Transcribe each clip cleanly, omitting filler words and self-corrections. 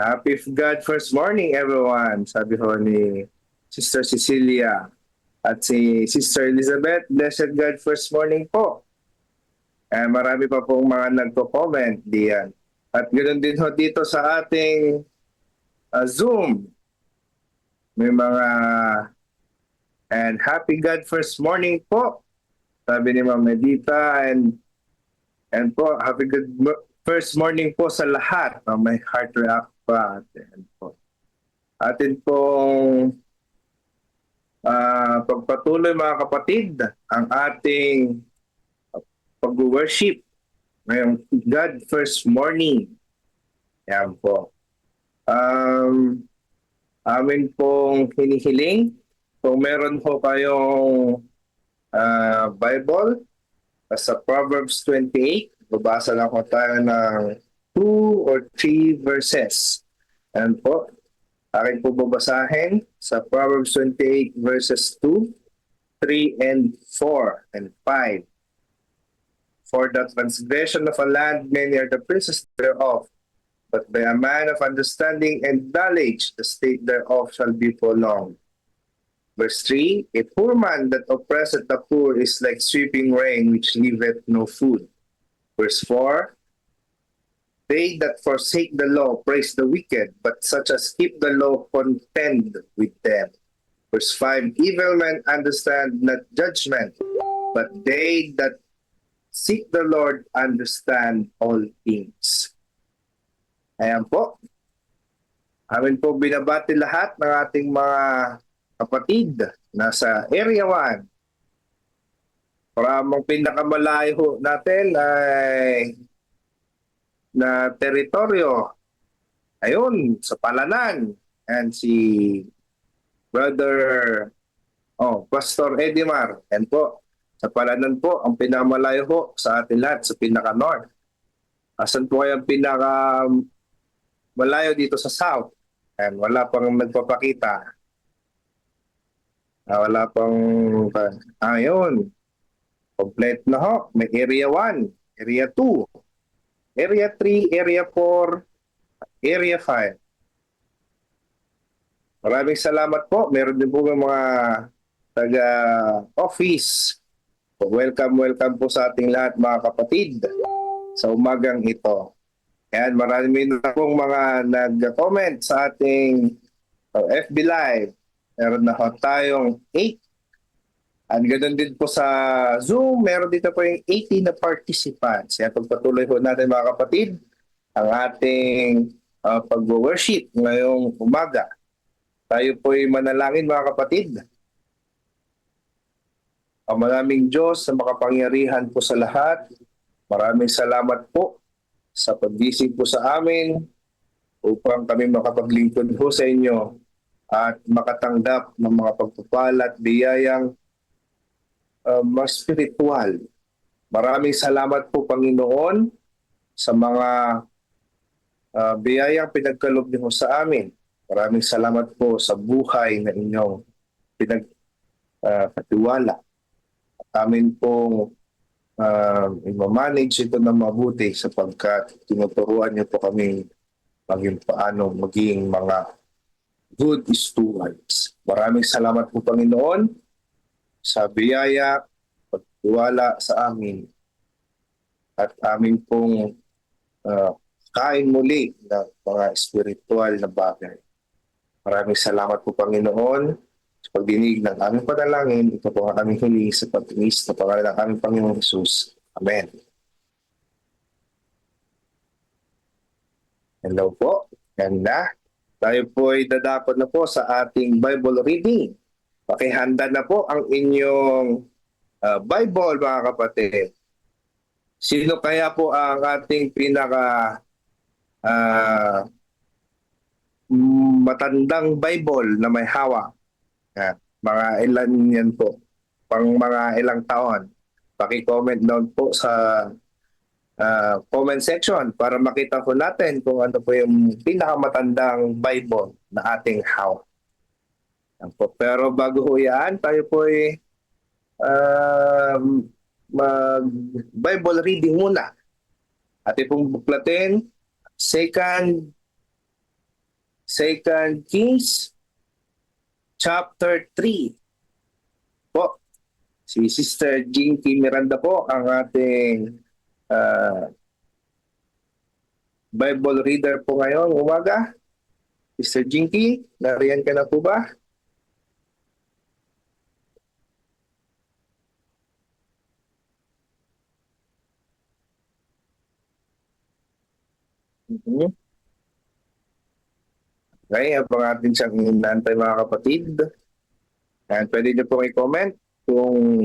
Happy God First Morning, everyone. Sabi ho ni Sister Cecilia at si Sister Elizabeth. Blessed God First Morning po. Marami pa pong mga nagko-comment diyan. At ganoon din ho dito sa ating Zoom. May mga Happy God First Morning po. Sabi ni Ma'am Medita and po, happy good first morning po sa lahat. May heart react pa. Ayan po. Atin pong pagpatuloy mga kapatid ang ating pag-worship ngayong God First Morning. Yan po. Amin pong hinihiling kung meron po kayong Bible sa Proverbs 28, babasa lang ko tayo ng 2 or 3 verses. Yan po. Akin po babasahin sa Proverbs 28 verses 2, 3, and 4, and 5. For the transgression of a land many are the princes thereof, but by a man of understanding and knowledge the state thereof shall be prolonged. Verse 3, a poor man that oppresseth the poor is like sweeping rain which leaveth no food. Verse 4, they that forsake the law praise the wicked, but such as keep the law contend with them. Verse 5, evil men understand not judgment, but they that seek the Lord understand all things. Ayan po. Amin po binabati lahat ng ating mga kapatid nasa Area 1. Para ang pinakamalayo natin ay na teritoryo. Ayun, sa Palanan. And si Brother Pastor Edimar. And po, sa Palanan po, ang pinamalayo po sa atin lahat, sa pinaka-north. Asan po kaya ang pinaka-malayo dito sa south? And wala pang nagpapakita. Wala pang... Ayun. Complete na ho. May Area 1, Area 2, Area 3, Area 4, Area 5. Maraming salamat po. Meron din po mga taga-office. Welcome po sa ating lahat mga kapatid sa umagang ito. Ayan, marami na pong mga nag-comment sa ating FB Live. Meron na tayong 8. At ganoon din po sa Zoom, meron dito po yung 18 na participants. Kaya pagpatuloy po natin mga kapatid, ang ating pag-worship ngayong umaga. Tayo po'y manalangin mga kapatid. Ang maraming Diyos na makapangyarihan po sa lahat. Maraming salamat po sa pag-gising po sa amin upang kami makapaglingkod po sa inyo at makatanggap ng mga pagpapala at biyayang mas spiritual. Maraming salamat po Panginoon sa mga biyayang pinagkaloob niyo sa amin. Maraming salamat po sa buhay na inyong pinagkatiwala. At amin pong i-manage ito na mabuti sapagkat tinuturuan niyo po kami paano maging mga good stewards. Maraming salamat po Panginoon sa biyaya, pagtiwala sa amin at amin pong kain muli ng mga spiritual na bagay. Maraming salamat po Panginoon sa pagdinig ng aming panalangin. Ito po ang aming hiling sa pagtinis na pangalan ng aming Panginoong Jesus. Amen. Hello po. Ganda. Tayo po ay dadapot na po sa ating Bible reading. Pakihanda na po ang inyong Bible mga kapatid. Sino kaya po ang ating pinaka matandang Bible na may hawak? Mga ilan yan po? Pang mga ilang taon? Paki-comment down po sa comment section para makita po natin kung ano po yung pinakamatandang Bible na ating hawak. Pero bago ho yan, tayo po ay mag-Bible reading muna. At pong buklatin, 2 2 Kings chapter 3 po. Si Sister Jinky Miranda po ang ating Bible reader po ngayon umaga. Sister Jinky, nariyan ka na po ba? Okay, habang atin siyang hinantay mga kapatid. And pwede niyo po i-comment kung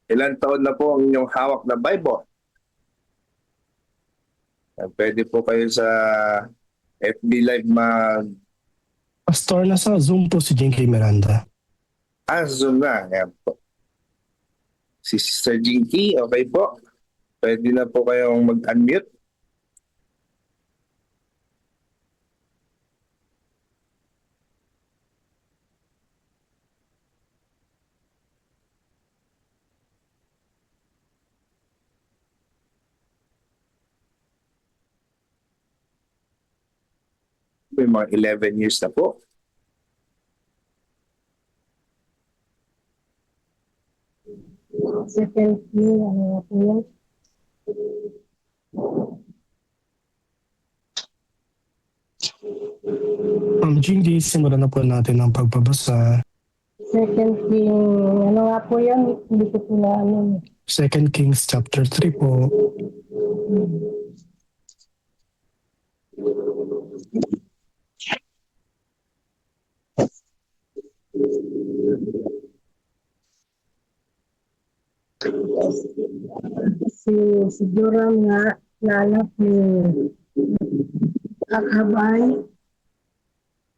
ilang taon na po ang inyong hawak na Bible. And pwede po kayo sa FB Live Pastor, nasa Zoom po si Jinky Miranda. Zoom na. Ayan po. Si Sister Jinky, okay po. Pwede na po kayong mag-unmute. May mga 11 years na po. Second King, ano po yan? Jinky, simulan na po natin ang pagbabasa. Second King, ano nga po yan? Hindi ko po na ano. 2 Kings chapter 3 po. Si Joram nga, na anak ni Akhabay,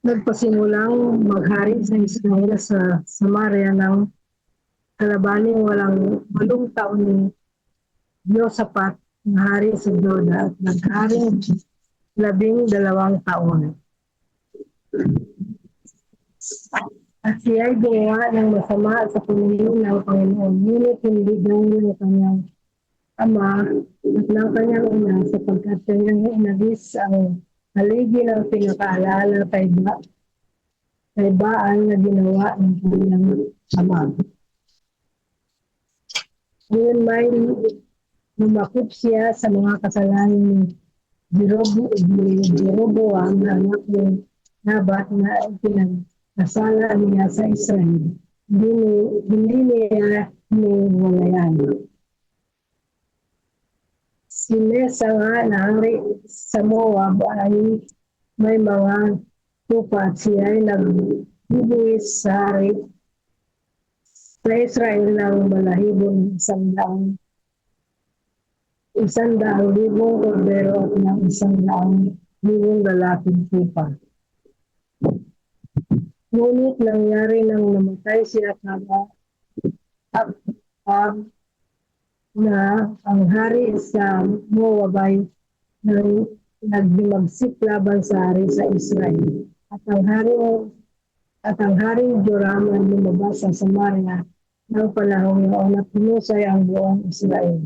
nagpasimulang maghari sa Israel sa Samaria ng kalabaning walang 8 taon ni Yosapat na hari sa Juda at nagharing 12 taon. At siya ay gumawa ng masama sa paningin ng Panginoon, ngunit hindi gawin ng kanyang ama at ng kanyang ina sapagkat kanyang inagis ang haligi ng pinakaalala kay Baal na ginawa ng kanyang ama. Ngayon may lumakip siya sa mga kasalanan ni Jeroboam na anak ni Nabat na pinagkasala niya sa Israel. Hindi niya niwalayan. Si Mesa nga na hari sa Moab ay may mga tupa at siya ay nagbubuwis sa hari sa Israel ng balahibong 100,000 kordero at ng 100,000 lalaking tupa. Ngunit nangyari nang namatay si Akab na ang hari sa Moab ay nagdimagsik laban sa hari sa Israel. At ang haring Joram ay lumabas sa Samaria ng panahon noon at pinusay ang buong Israel.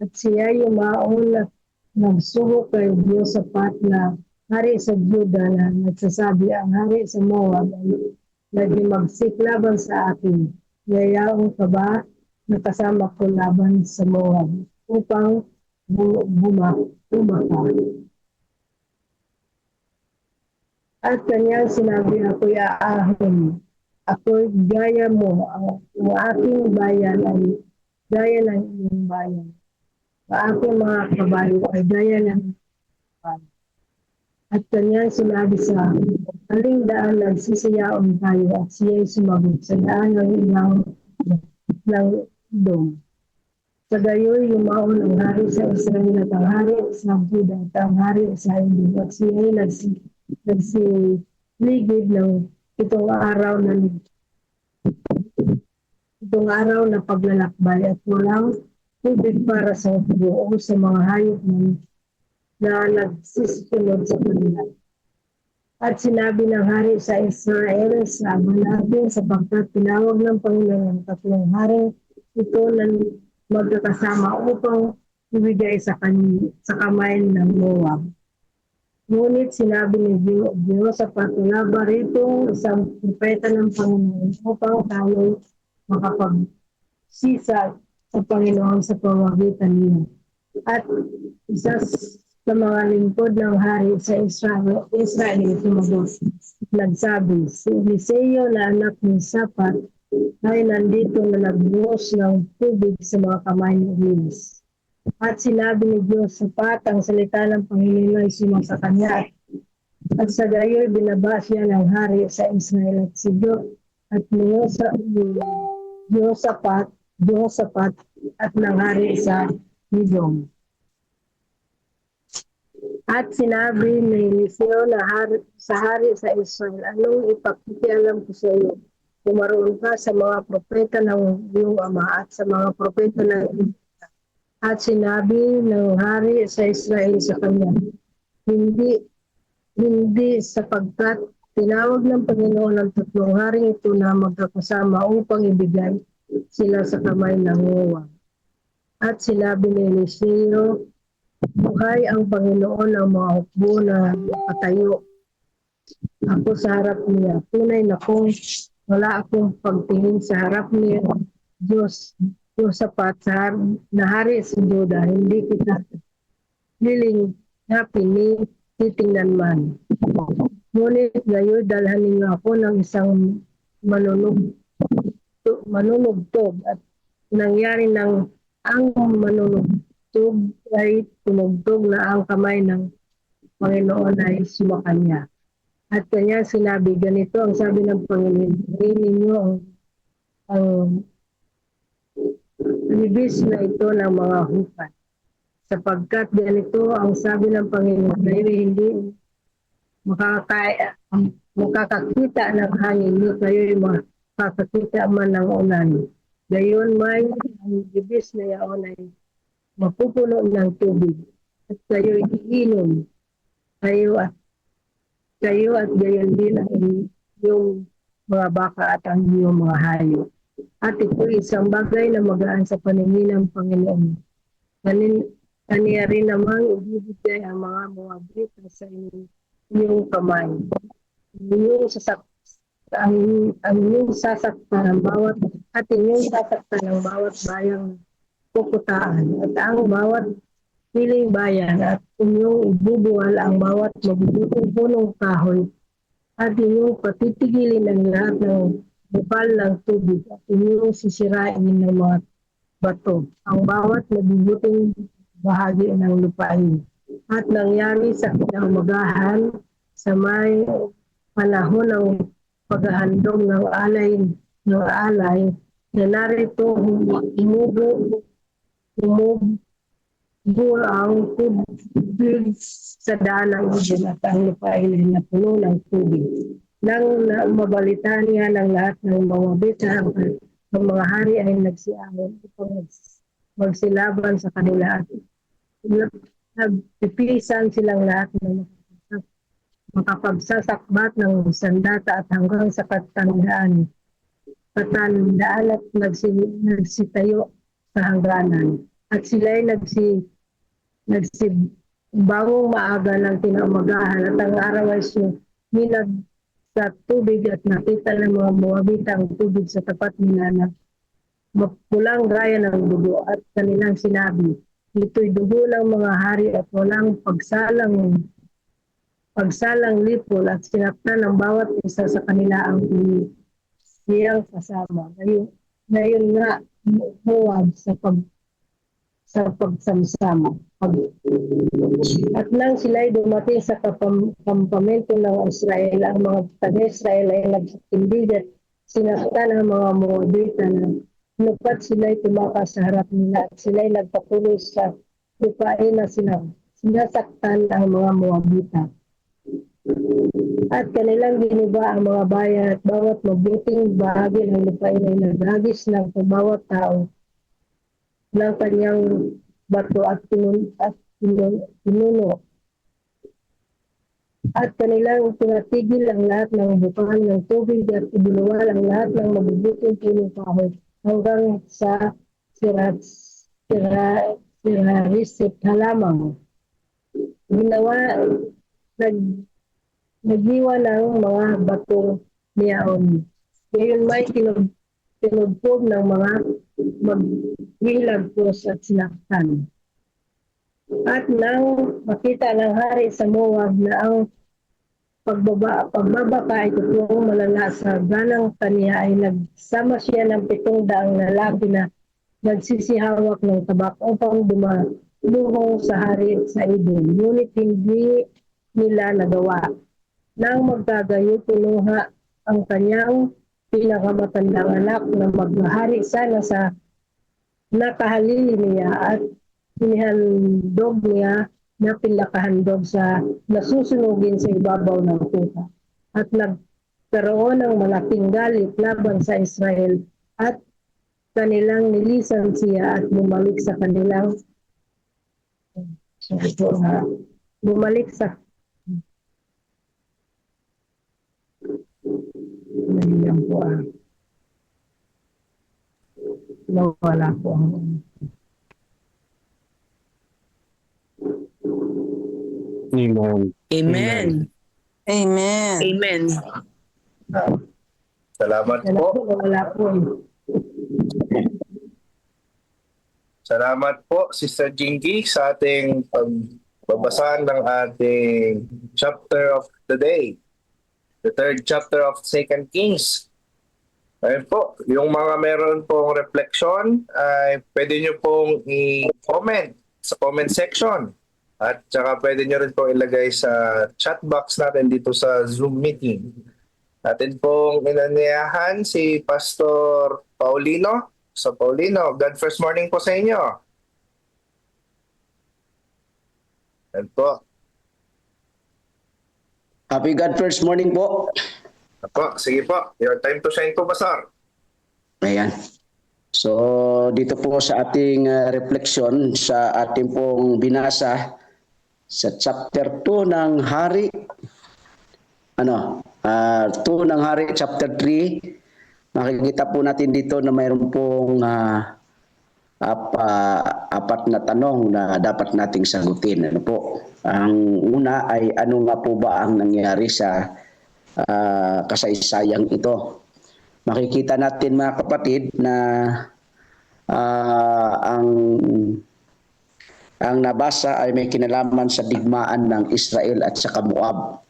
At siya yumaon at nagsugo kay Yosapat na hari sa Juda na nagsasabi, ang hari sa Moab ay nagdimagsik laban sa atin. Yayaon ka ba nakasama ko laban sa Moab upang bumaka. At kanyang sinabi, ako'y aahon. Ako'y gaya mo. Ang aking bayan ay gaya ng iyong bayan. Ang aking mga kabayo ay gaya ng bayan. At kanyang sinabi sa aling daan nagsisiyaon tayo at siya'y sumagot sa daan ng ilang ng Dom. Sa gayoy, yumaon ang hari sa Israel at ang hari sa Juda at ang hari sa Edom. At siya'y nagsiligid ng itong araw na paglalakbay at walang tubig para sa buo sa mga hayop na nagsisipunod sa kanila. At sinabi ng hari sa Israel sa natin sapagkat tinawag ng Panginoon ang tatlong haring ito na magkakasama upang ibigay sa kamay ng Moab. Ngunit sinabi ni Diyos sa wala ba rito isang propeta ng Panginoon upang tayo makapagsisa sa Panginoon sa pamamagitan niya. At isa sa mga lingkod ng hari sa Israel sumagot. Nagsabi, si Eliseo na anak ni Sapat ay nandito na nagbuhos ng tubig sa mga kamay ni Elias. At sinabi ni Diyos, sapat ang salita ng Panginoon ay sumang sa kanya. At sa gayoy binaba siya ng hari sa Israel at si Diyos at Jehoshaphat at ng hari sa Edom. At sinabi ni Eliseo na sa hari sa Israel, anong ipakikialam ko sa iyo? Kumaroon ka sa mga propeta ng iyong ama at sa mga propeta ng at sinabi ng hari sa Israel sa kanya, hindi sapagkat tinawag ng Panginoon ang tatlong haring ito na magkakasama upang ibigay sila sa kamay ng Huwag. At sinabi ni Eliseo, buhay ang Panginoon ng mga hukbo na patayo ako sa harap niya. Tunay na kung wala akong pagtingin sa harap niya, Diyos sapat na hari sa Juda, hindi kita lilingapin ni titingnan man. Ngunit gayon dalhan ninyo ako ng isang manunugtog at nangyari ng ang manunugtog ay tumugtog na ang kamay ng Panginoon ay sumakanya. At kanya sinabi, ganito ang sabi ng Panginoon, ninyo ang libis na ito ng mga hukay. Sapagkat ganito ang sabi ng Panginoon, kayo hindi makakakita ng hangin, hindi kayo makakakita man ng ulan. Gayon may ang libis na yaon ay mapupuno ng tubig. At kayo iinom, kayo at gayon din ang iyong mga baka at ang iyong mga hayop. At ito isang bagay na magaan sa paningin ng Panginoon. Kaniya rin namang ibibigay ang mga Moabita sa inyong kamay. Ang inyong sasaktan ng bawat at inyong sasaktan ng bawat bayang puputaan at ang bawat piling bayan at inyong ibubuwal ang bawat mabubuting punong kahoy at inyong patitigilin ang lahat ng bukal ng tubig at inyong sisirain ng mga bato ang bawat mabubuting bahagi ng lupain. At nangyari sa kinaumagahan sa may panahon ng paghahandog ng alay na narito umubo ang tubig sa daan ng Eden at ang lupain ay napuno ng tubig. Nang mabalita niya ng lahat ng mga bita, ang mga hari ay nagsiahon upang magsilaban sa kanila at nagpipisan silang lahat ng makapagsasakbat ng sandata at hanggang sa katandaan at nagsitayo sa hangganan. At sila'y nagsibangong maaga ng kinaumagahan at ang araw ay suminag sa tubig at nakita ng mga Moabita ang tubig sa tapat nila na mapulang raya ng dugo at kanilang sinabi, ito'y dugo ng mga hari at walang pagsalang lipol at sinaktan ng bawat isa sa kanila ang niyang kasama. Ngayon nga, Moab sa pagsamsama. At nang sila'y dumating sa kampamento ng Israel, ang mga taga-Israel ay nagtindig at sinaktan ang mga Moabita na lupat sila'y tumakas sa harap nila at sila'y nagpatuloy sa lupain na sinasaktan ang mga Moabita. At kanilang giniba ang mga bayan at bawat mabuting bahagi ng lupain ay naghagis ng bawat tao ng kanyang bato at pinuno. At kanilang pinatigil ang lahat ng bukal ng tubig at ibinuwal ang lahat ng mabubuting punong kahoy hanggang sa Sirarisip halamang. nag, naghiwa ng mga batong niyaon. Ngayon may tinudpog ng mga maghilagpos at sinaktan. At nang makita ng hari sa Moab na ang pagbabaka ay totoong malala sa ganang kaniya ay nagsama siya ng 700 lalaki na nagsisihawak ng tabak upang dumalubong sa hari sa Edom. Ngunit hindi nila nagawa. Nang magkagayo, pinuha ang kanyang pinakamatandang anak na maghahari sana sa nakahalili niya at inihandog niya na pinakahandog sa nasusunugin sa ibabaw ng kuta. At nagkaroon ng malaking galit laban sa Israel at kanilang nilisan siya at bumalik sa kanilang bumalik sa Ayan po nawala po ang Amen. Amen. Amen. Amen. Salamat Yan po. po, nawala po. Salamat po, Sister Jinky, sa ating pagbabasa ng ating chapter of the day. The third chapter of 2 Kings. Ayun po, yung mga meron pong reflection ay pwede nyo pong i-comment sa comment section. At saka pwede nyo rin pong ilagay sa chat box natin dito sa Zoom meeting. Natin pong inanyayahan si Pastor Paulino. So Paulino, God first morning po sa inyo. Yan po. Happy God first morning po. Apo, sige po. Your time to shine po, Pastor. Ayan. So dito po sa ating reflection sa ating pong binasa sa chapter 2 ng Hari. 2 ng Hari chapter 3. Makikita po natin dito na mayroon pong apat na tanong na dapat nating sagutin. Ano po? Ang una ay ano nga po ba ang nangyari sa kasaysayang ito? Makikita natin mga kapatid na ang nabasa ay may kinalaman sa digmaan ng Israel at saka Moab.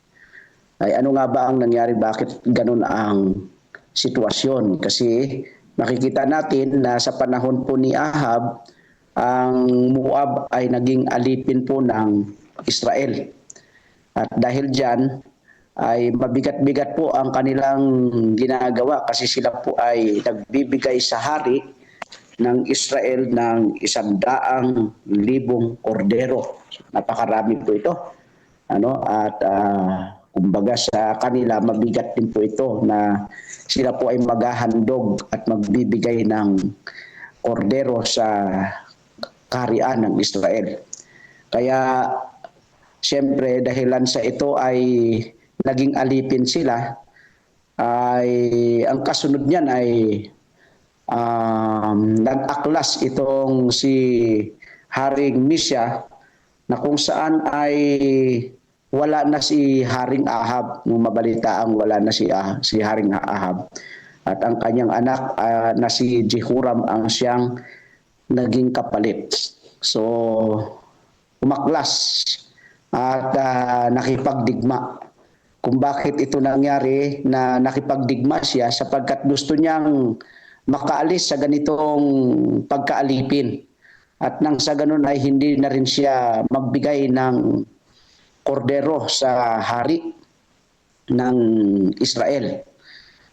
Ay ano nga ba ang nangyari? Bakit ganun ang sitwasyon? Kasi makikita natin na sa panahon po ni Ahab, ang Moab ay naging alipin po ng Israel. At dahil dyan, ay mabigat-bigat po ang kanilang ginagawa kasi sila po ay nagbibigay sa hari ng Israel ng 100,000 kordero. Napakarami po ito. Kumbaga sa kanila mabigat din po ito na sila po ay maghahandog at magbibigay ng kordero sa kaharian ng Israel. Kaya siyempre dahilan sa ito ay naging alipin sila, ay ang kasunod niyan ay nag-aklas itong si Haring Misya na kung saan ay wala na si Haring Ahab, nung mabalitaan wala na si Haring Ahab. At ang kanyang anak na si Jehoram ang siyang naging kapalit. So, umaklas at nakipagdigma. Kung bakit ito nangyari na nakipagdigma siya sapagkat gusto niyang makaalis sa ganitong pagkaalipin. At nang sa ganun ay hindi na rin siya magbigay ng kordero sa hari ng Israel.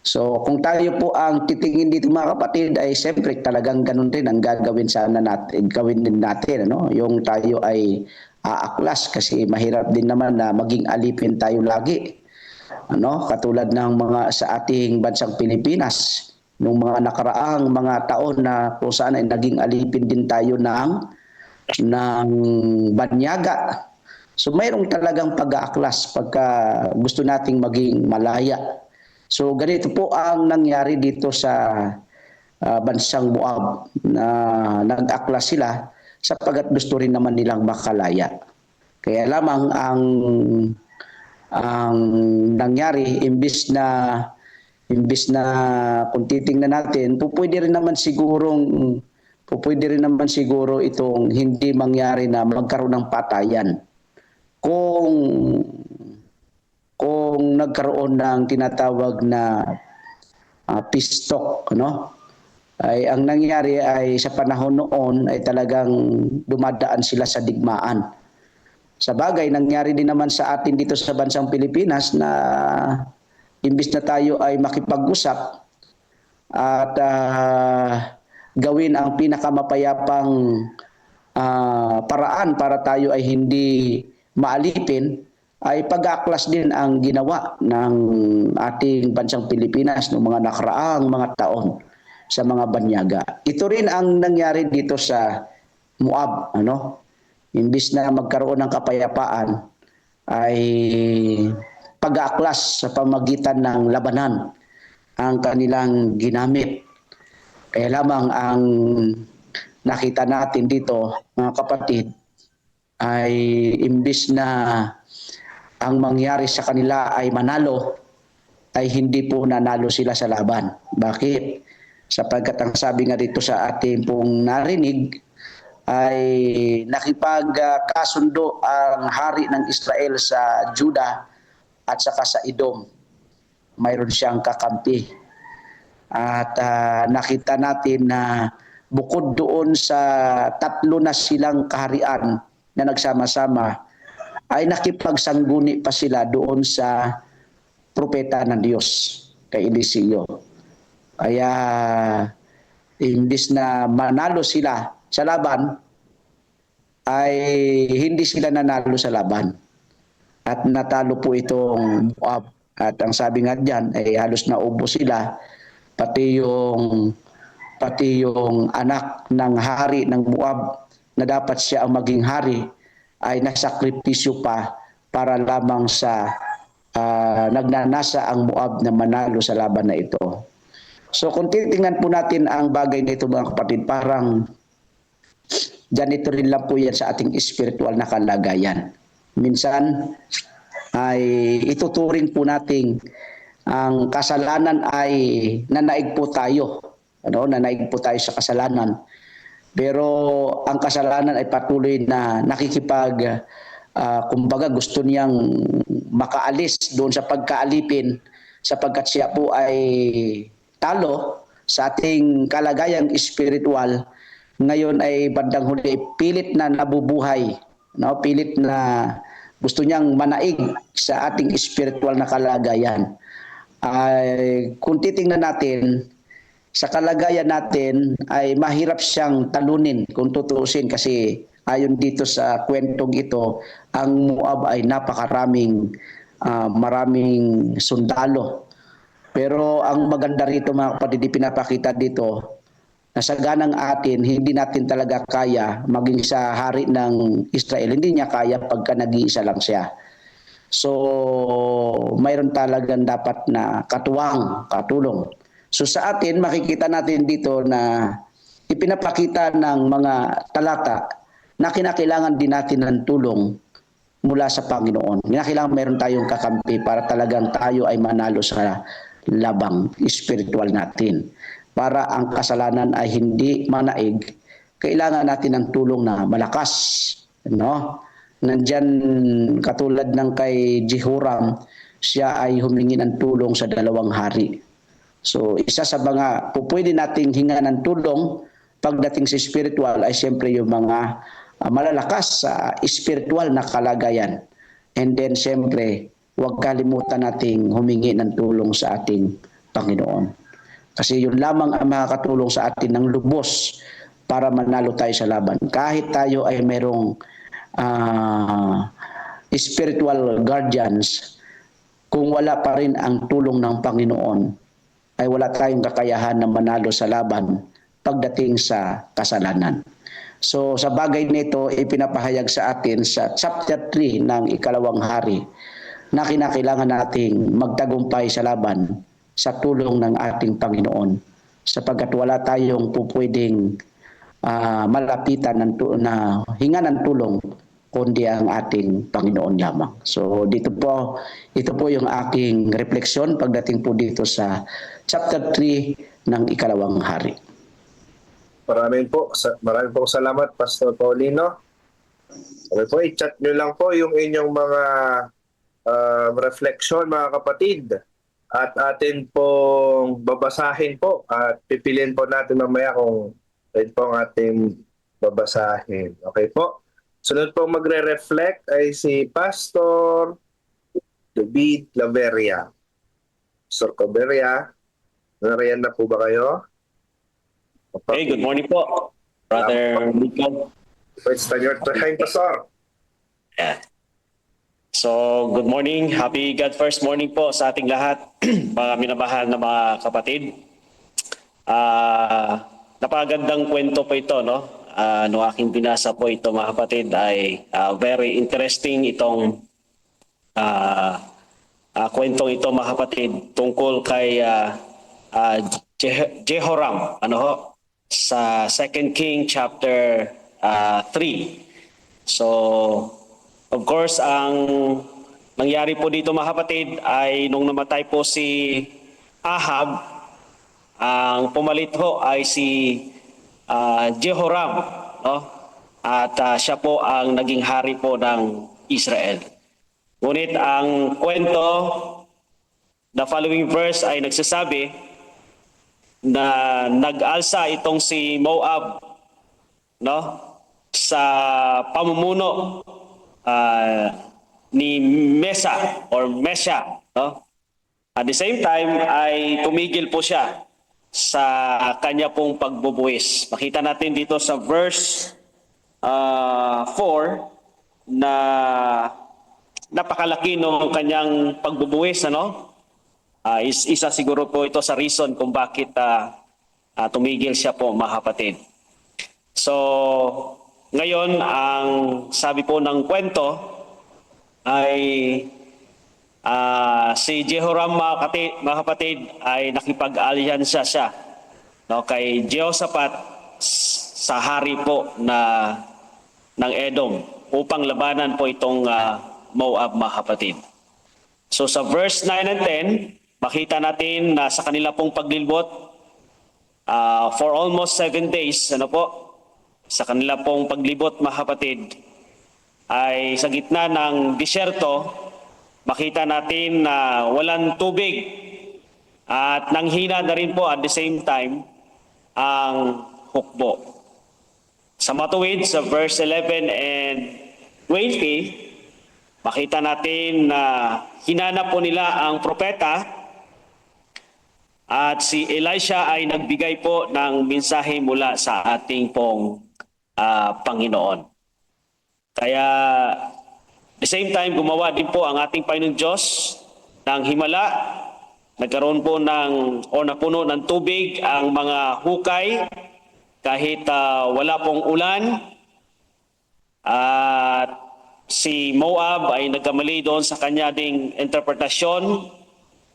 So kung tayo po ang titingin dito mga kapatid ay siyempre talagang ganun din ang gagawin sana natin, gawin din natin. Yung tayo ay aaklas kasi mahirap din naman na maging alipin tayo lagi. Katulad ng mga sa ating bansang Pilipinas, nung mga nakaraang mga taon na kung saan ay naging alipin din tayo ng banyaga. So mayroong talagang pag-aaklas pagka gusto nating maging malaya. So ganito po ang nangyari dito sa bansang Moab na nag-aklas sila sapagkat gusto rin naman nilang makalaya. Kaya lamang ang ang nangyari, imbis na kung titingnan natin, pwede rin naman siguro itong hindi mangyari na magkaroon ng patayan. Kung nagkaroon ng tinatawag na peace talk, ano? Ay ang nangyari ay sa panahon noon ay talagang dumadaan sila sa digmaan. Sa bagay, nangyari din naman sa atin dito sa bansang Pilipinas na imbis na tayo ay makipag-usap at gawin ang pinakamapayapang paraan para tayo ay hindi maalipin, ay pag-aaklas din ang ginawa ng ating bansang Pilipinas noong mga nakaraang mga taon sa mga banyaga. Ito rin ang nangyari dito sa Moab, ano? Imbis na magkaroon ng kapayapaan ay pag-aaklas sa pamagitan ng labanan ang kanilang ginamit. Kaya lamang ang nakita natin dito, mga kapatid, ay imbis na ang mangyari sa kanila ay manalo, ay hindi po nanalo sila sa laban. Bakit? Sapagkat ang sabi nga dito sa ating pong narinig ay nakipagkasundo ang hari ng Israel sa Judah at saka sa Edom. Mayroon siyang kakampi. At nakita natin na bukod doon sa tatlo na silang kaharian na nagsama-sama, ay nakipagsangguni pa sila doon sa propeta ng Diyos, kay Eliseo. Kaya imbis na manalo sila sa laban, ay hindi sila nanalo sa laban. At natalo po itong Moab. At ang sabi nga diyan ay halos naubo sila, pati yung anak ng hari ng Moab na dapat siya ang maging hari ay nasakripisyo pa para lamang sa nagnanasa ang Moab na manalo sa laban na ito. So kung titingnan po natin ang bagay na ito, mga kapatid, parang ganito rin lang po yan sa ating spiritual na kalagayan. Minsan ay ituturing po natin ang kasalanan ay nanaig po tayo. Nanaig po tayo sa kasalanan. Pero ang kasalanan ay patuloy na kumbaga gusto niyang makaalis doon sa pagkaalipin sapagkat siya po ay talo sa ating kalagayang spiritual. Ngayon ay bandang huli pilit na nabubuhay, pilit na gusto niyang manaig sa ating spiritual na kalagayan. Kung titingnan natin sa kalagayan natin ay mahirap siyang talunin kung tutuusin, kasi ayon dito sa kwentong ito, ang Moab ay maraming sundalo. Pero ang maganda rito, mga kapatid, pinapakita dito na sa ganang atin, hindi natin talaga kaya maging sa hari ng Israel. Hindi niya kaya pagka nag-iisa lang siya. So, mayroon talagang dapat na katulong. So sa atin, makikita natin dito na ipinapakita ng mga talata na kinakailangan din natin ng tulong mula sa Panginoon. Kinakailangan mayroon tayong kakampi para talagang tayo ay manalo sa labang spiritual natin. Para ang kasalanan ay hindi manaig, kailangan natin ng tulong na malakas. Nandyan katulad ng kay Jehoram, siya ay humingi ng tulong sa 2 hari. So isa sa mga pwede nating hinga ng tulong pagdating sa spiritual ay siyempre yung mga malalakas sa spiritual na kalagayan. And then siyempre, huwag kalimutan nating humingi ng tulong sa ating Panginoon. Kasi yun lamang ang makakatulong sa atin ng lubos para manalo tayo sa laban. Kahit tayo ay merong spiritual guardians, kung wala pa rin ang tulong ng Panginoon, ay wala tayong kakayahan na manalo sa laban pagdating sa kasalanan. So sa bagay nito, ipinapahayag sa atin sa chapter 3 ng 2 hari na kinakailangan nating magtagumpay sa laban sa tulong ng ating Panginoon, sapagkat wala tayong pupwedeng malapitan na hinga ng tulong kundi ang ating Panginoon lamang. So ito po yung aking refleksyon pagdating po dito sa chapter 3 ng Ikalawang Hari. Maraming po salamat, Pastor Paulino. Okay po, i-chat nyo lang po yung inyong mga reflection, mga kapatid. At atin pong babasahin po at pipiliin po natin mamaya kung ito po ang ating babasahin. Okay po? Sunod po magre-reflect ay si Pastor David Laveria. Pastor Caberia, nariyan na po ba kayo? Hey, good morning po, Brother Nico. It's your time, Pastor. Yeah. So, good morning. Happy God First morning po sa ating lahat, mga minamahal na mga kapatid. Napagandang kwento po ito, no? Nung aking binasa po ito, mga kapatid, ay very interesting itong kwentong ito, mga kapatid, tungkol kay Jehoram, sa 2 King chapter 3. So, of course, ang nangyari po dito, mga kapatid, ay nung namatay po si Ahab, ang pumalit ho ay si Jehoram, no? At siya po ang naging hari po ng Israel. Ngunit ang kwento, the following verse ay nagsasabi na nag-alsa itong si Moab, no, sa pamumuno ni Mesha, no? At the same time ay tumigil po siya sa kanya pong pagbubuwis. Makita natin dito sa verse 4 na napakalaki ng kanyang pagbubuwis, isa siguro po ito sa reason kung bakit tumigil siya po, mga kapatid. So, ngayon, ang sabi po ng kwento ay si Jehoram, mga kapatid, ay nakipag-alyansa siya, no, kay Jehoshaphat sa hari po ng Edom upang labanan po itong Moab, mga kapatid. So sa verse 9 and 10, makita natin na sa kanila pong paglilibot for almost 7 days, sa kanila pong paglibot, mga kapatid, ay sa gitna ng disyerto, makita natin na walang tubig at nanghina na rin po at the same time ang hukbo. Sa matuwid, sa verse 11 and 20, makita natin na hinanap po nila ang propeta at si Elisha ay nagbigay po ng mensahe mula sa ating pong Panginoon. Kaya the same time, gumawa din po ang ating Panginoon Diyos ng himala. Nagkaroon po napuno ng tubig ang mga hukay kahit wala pong ulan. At si Moab ay nagkamali doon sa kanya ding interpretasyon,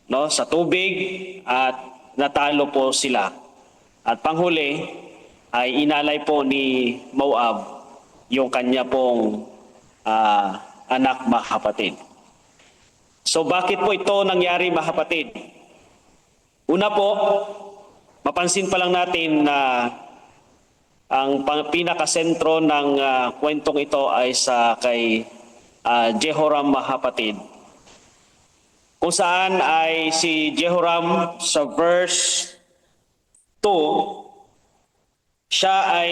no, sa tubig, at natalo po sila. At panghuli ay inalay po ni Moab yung kanya pong anak, mga kapatid. So bakit po ito nangyari, mga kapatid? Una po, mapansin pa lang natin na ang pinakasentro ng kwentong ito ay sa kay Jehoram, mga kapatid. Kung saan ay si Jehoram sa verse 2, siya ay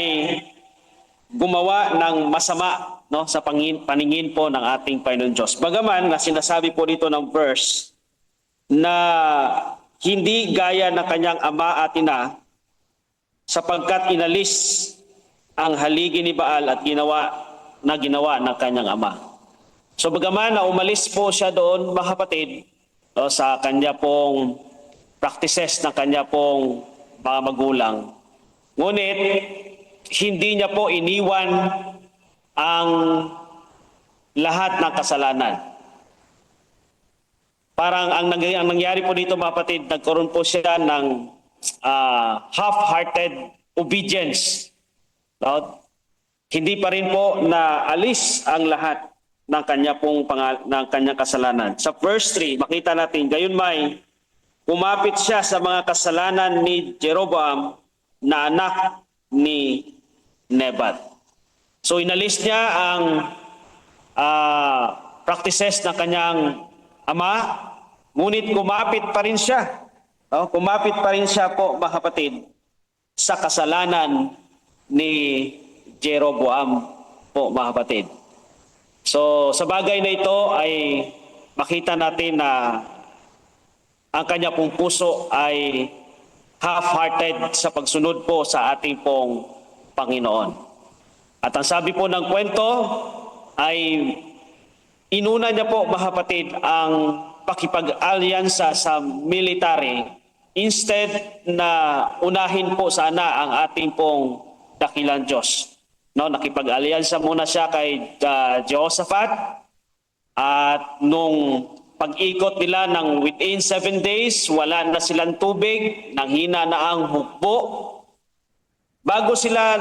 gumawa ng masama, no, sa paningin po ng ating Panginoon Diyos. Bagaman na sinasabi po dito ng verse na hindi gaya ng kanyang ama at ina, sapagkat inalis ang haligi ni Baal at ginawa ng kanyang ama. So bagaman na umalis po siya doon, mga kapatid, sa kanya pong practices ng kanya pong mga magulang, ngunit hindi niya po iniwan ang lahat ng kasalanan. Parang ang nangyari po dito, mga kapatid, nagkaroon po siya ng half-hearted obedience. No? hindi pa rin po naalis ang lahat ng ng kanyang kasalanan. Sa verse 3, makita natin, gayunmay, kumapit siya sa mga kasalanan ni Jeroboam na anak ni Nebat. So inalis niya ang practices ng kanyang ama, ngunit kumapit pa rin siya. Kumapit pa rin siya po, mga kapatid, sa kasalanan ni Jeroboam po, mga kapatid. So sa bagay na ito ay makita natin na ang kanya pong puso ay half-hearted sa pagsunod po sa ating pong Panginoon. At ang sabi po ng kwento ay inuna niya po, mga kapatid, ang pakipag-alyansa sa military instead na unahin po sana ang ating pong dakilang Diyos. Nakipag-alyansa muna siya kay Jehoshaphat, at nung pag-ikot nila ng within 7 days, wala na silang tubig, nanghina na ang hukbo. Bago sila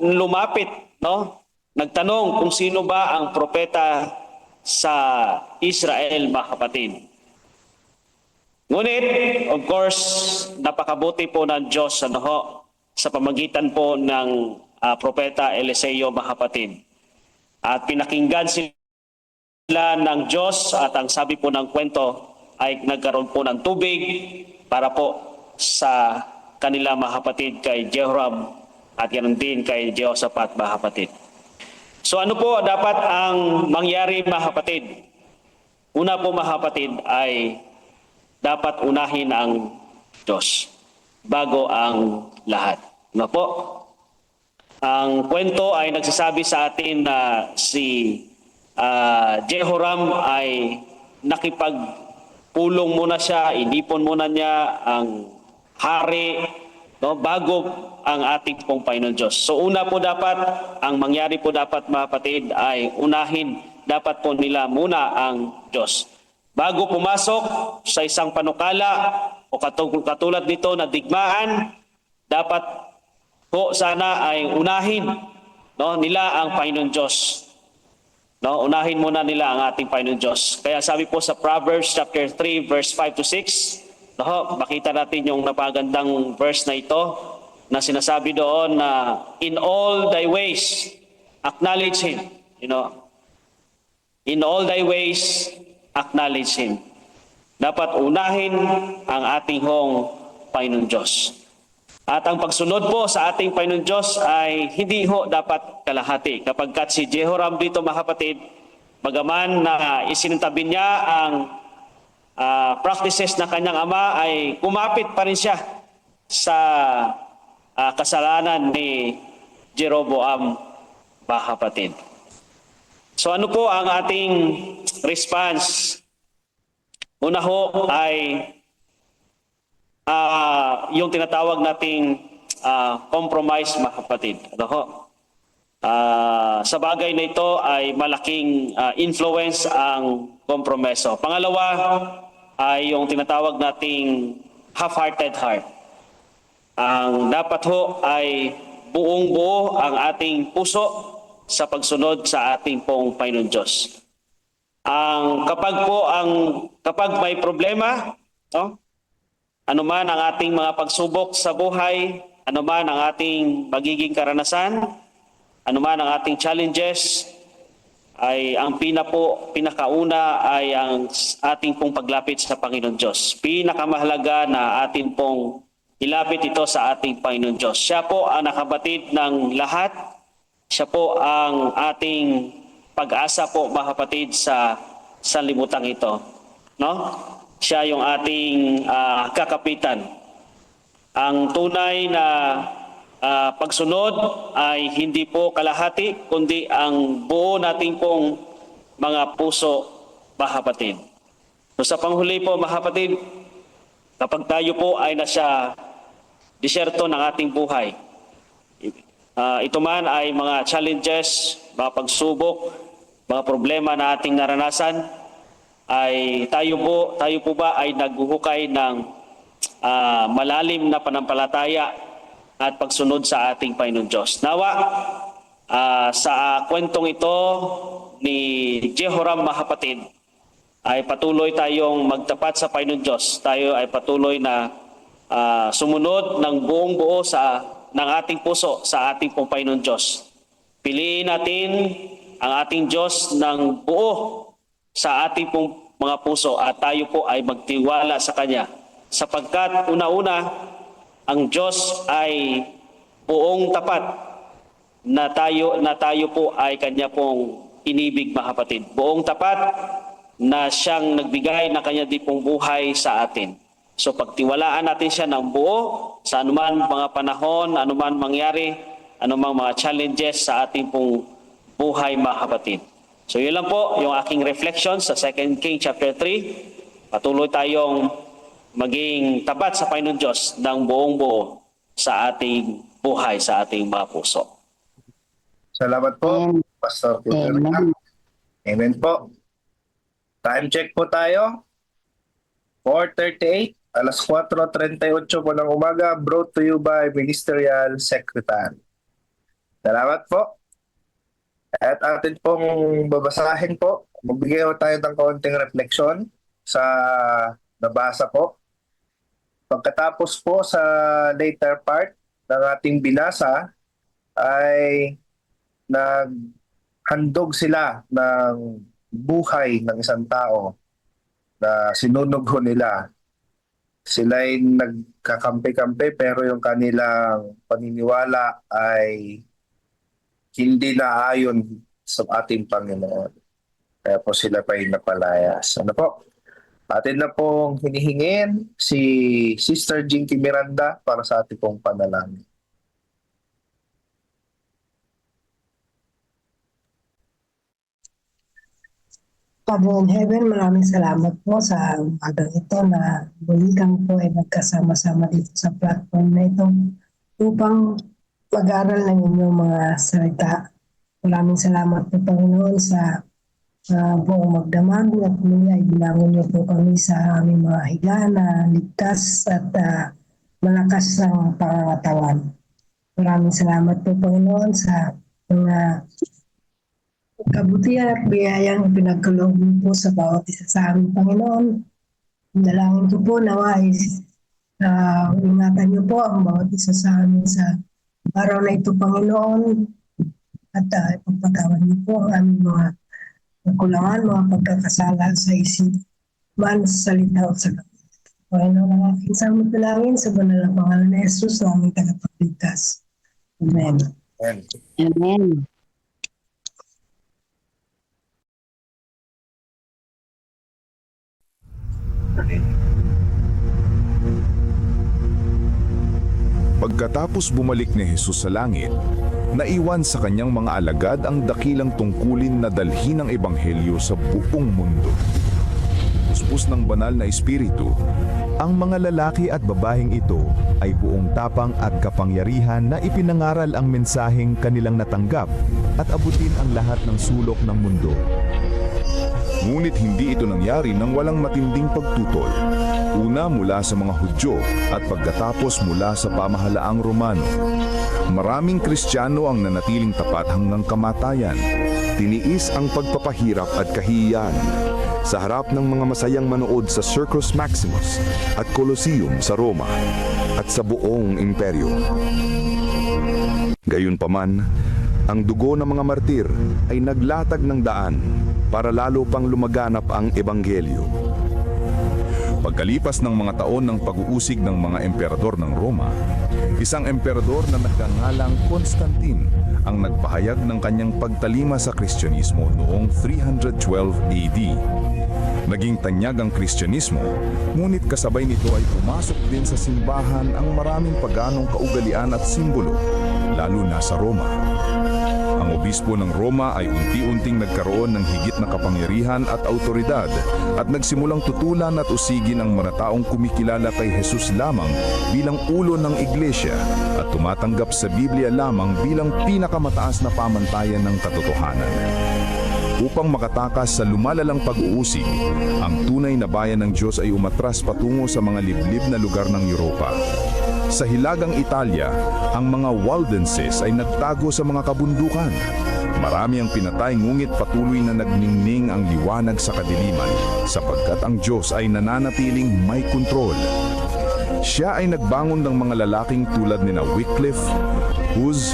lumapit, nagtanong kung sino ba ang propeta sa Israel, mga kapatid. Ngunit, of course, napakabuti po ng Diyos sa pamagitan po ng propeta Eliseo, mga kapatid. At pinakinggan sila ng Diyos, at ang sabi po ng kwento ay nagkaroon po ng tubig para po sa kanila, mga kapatid, kay Jehoram at ganoon din kay Jehoshaphat, mga kapatid. So ano po dapat ang mangyari, mga kapatid? Una po, mga kapatid, ay dapat unahin ang Diyos bago ang lahat. Ano po? Ang kwento ay nagsasabi sa atin na si Jehoram ay nakipagpulong muna siya, inipon muna niya ang hari bago ang ating pong Panginoon Diyos. So una po dapat, ang mangyari po dapat, mga kapatid, ay unahin dapat po nila muna ang Diyos. Bago pumasok sa isang panukala o katulad nito na digmaan, dapat po sana ay unahin nila ang Panginoon Diyos. Unahin muna nila ang ating Panginoon Diyos. Kaya sabi po sa Proverbs chapter 3 verse 5 to 6, makita natin yung napagandang verse na ito na sinasabi doon na in all thy ways acknowledge Him. In all thy ways acknowledge Him. Dapat unahin ang ating Panginoon Diyos. At ang pagsunod po sa ating Panginoon Diyos ay hindi dapat kalahati. Kapag si Jehoram dito, mga kapatid, bagaman na isinuntabi niya ang practices na kanyang ama, ay kumapit pa rin siya sa kasalanan ni Jeroboam, mga kapatid. So ano po ang ating response? Una ay yung tinatawag nating compromise, mga kapatid. Sa bagay na ito ay malaking influence ang kompromiso. Pangalawa ay yung tinatawag nating half-hearted heart. Ang dapat ay buong-buo ang ating puso sa pagsunod sa ating pong Panginoon Diyos. Kapag may problema, anuman ang ating mga pagsubok sa buhay, anuman ang ating magiging karanasan, anuman ang ating challenges, ay ang pinakauna ay ang ating pong paglapit sa Panginoon Diyos. Pinakamahalaga na ating pong ilapit ito sa ating Panginoon Diyos. Siya po ang nakabatid ng lahat. Siya po ang ating pag-asa po, mga kapatid, sa sanlibutan ito. No? Siya yung ating kakapitan. Ang tunay na pagsunod ay hindi po kalahati, kundi ang buo nating pong mga puso, mga kapatid. So sa panghuli po, mga kapatid, kapag tayo po ay nasa disyerto ng ating buhay, ito man ay mga challenges, mga pagsubok, mga problema na ating naranasan, ay tayo po ba ay naghuhukay ng malalim na panampalataya at pagsunod sa ating Panginoon Diyos. Nawa, Sa kwentong ito ni Jehoram mga kapatid, ay patuloy tayong magtapat sa Panginoon Diyos. Tayo ay patuloy na sumunod ng buong buo ng ating puso sa ating pong Panginoon Diyos. Piliin natin ang ating Diyos ng buo sa ating pong mga puso at tayo po ay magtiwala sa Kanya. Sapagkat una-una, ang Diyos ay buong tapat na tayo po ay Kanya pong inibig mga kapatid. Buong tapat na siyang nagbigay ng Kanya di pong buhay sa atin. So pagtiwalaan natin siya ng buo sa anuman mga panahon, anuman mangyari, anumang mga challenges sa ating pong buhay mga kapatid. So yun lang po yung aking reflection sa 2 King chapter 3. Patuloy tayong maging tapat sa Panginoon Diyos ng buong buo sa ating buhay, sa ating mga puso. Salamat po, Pastor Peter. Amen po. Time check po tayo. 4:38, alas 4:38 po ng umaga, brought to you by Ministerial Secretary. Salamat po. At atin pong babasahin po, magbigay po tayo ng kaunting refleksyon sa nabasa po. Pagkatapos po sa later part ng ating binasa, ay naghandog sila ng buhay ng isang tao na sinunog ho nila. Sila'y nagkakampi-kampi pero yung kanilang paniniwala ay hindi na ayon sa ating Panginoon. Kaya po sila pa yung napalayas. Ano po? Atin na pong hinihingin si Sister Jinky Miranda para sa ating pong panalangin. Father in Heaven, maraming salamat po sa umagang ito na muli kami po ay nagkasama-sama dito sa platform na ito upang mag-aral ng inyong mga salita. Maraming salamat po, Panginoon, sa buong magdamag at muli ay binangon niyo po kami sa aming mga higa na ligtas at malakas ng pangangatawan. Maraming salamat po, Panginoon, sa mga kabutihan at biyayang pinagkaloob po sa bawat isa sa aming Panginoon. Dalangin ko po nawa ingatan niyo po ang bawat isa sa amin sa araw na ito, Panginoon, at ipagpatawad niyo po ang aming mga kakulangan, mga pagkakasala sa isip, man sa salita o sa kapit. Panginoon, ang aking samot dalangin sa banal na pangalan ni Jesus na aming tagapagligtas. Amen. Amen. Amen. Pagkatapos bumalik ni Jesus sa langit, naiwan sa kanyang mga alagad ang dakilang tungkulin na dalhin ang ebanghelyo sa buong mundo. Puspos ng banal na espiritu, ang mga lalaki at babaeng ito ay buong tapang at kapangyarihan na ipinangaral ang mensaheng kanilang natanggap at abutin ang lahat ng sulok ng mundo. Ngunit hindi ito nangyari nang walang matinding pagtutol. Una mula sa mga Hudyo at pagkatapos mula sa pamahalaang Romano. Maraming Kristiyano ang nanatiling tapat hanggang kamatayan. Tiniis ang pagpapahirap at kahihiyan sa harap ng mga masayang manood sa Circus Maximus at Colosseum sa Roma at sa buong imperyo. Gayunpaman, ang dugo ng mga martir ay naglatag ng daan para lalo pang lumaganap ang ebanghelyo. Pagkalipas ng mga taon ng pag-uusig ng mga emperador ng Roma, isang emperador na nagngangalang Constantine ang nagpahayag ng kanyang pagtalima sa Kristyanismo noong 312 AD. Naging tanyag ang Kristyanismo, ngunit kasabay nito ay pumasok din sa simbahan ang maraming paganong kaugalian at simbolo, lalo na sa Roma. Ang obispo ng Roma ay unti-unting nagkaroon ng higit na kapangyarihan at autoridad at nagsimulang tutulan at usigin ang mga taong kumikilala kay Jesus lamang bilang ulo ng iglesia at tumatanggap sa Biblia lamang bilang pinakamataas na pamantayan ng katotohanan. Upang makatakas sa lumalalang pag-uusig, ang tunay na bayan ng Diyos ay umatras patungo sa mga liblib na lugar ng Europa. Sa hilagang Italia, ang mga Waldenses ay nagtago sa mga kabundukan. Marami ang pinatay ngunit patuloy na nagningning ang liwanag sa kadiliman sapagkat ang Diyos ay nananatiling may kontrol. Siya ay nagbangon ng mga lalaking tulad nina Wycliffe, Hus,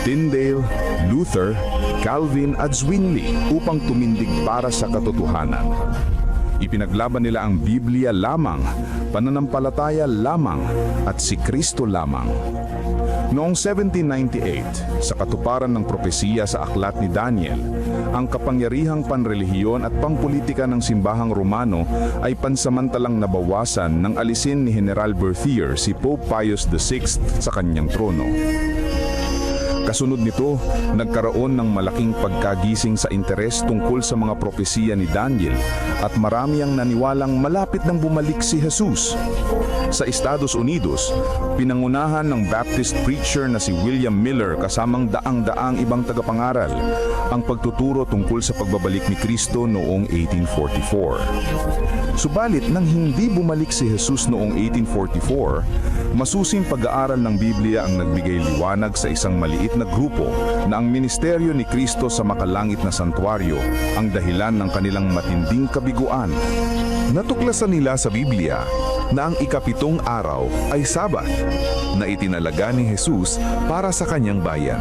Tyndale, Luther, Calvin at Zwingli upang tumindig para sa katotohanan. Ipinaglaban nila ang Biblia lamang, pananampalataya lamang at si Kristo lamang. Noong 1798, sa katuparan ng propesiya sa aklat ni Daniel, ang kapangyarihang panrelihiyon at pangpolitika ng simbahang Romano ay pansamantalang nabawasan nang alisin ni General Berthier si Pope Pius VI sa kanyang trono. Kasunod nito, nagkaroon ng malaking pagkagising sa interes tungkol sa mga propesiya ni Daniel at marami ang naniwalang malapit nang bumalik si Jesus. Sa Estados Unidos, pinangunahan ng Baptist preacher na si William Miller kasamang daang-daang ibang tagapangaral ang pagtuturo tungkol sa pagbabalik ni Kristo noong 1844. Subalit nang hindi bumalik si Jesus noong 1844, masusing pag-aaral ng Biblia ang nagbigay liwanag sa isang maliit na grupo na ang ministeryo ni Kristo sa makalangit na santuaryo ang dahilan ng kanilang matinding kabiguan. Natuklasan nila sa Biblia na ang ikapitong araw ay Sabat na itinalaga ni Jesus para sa kanyang bayan.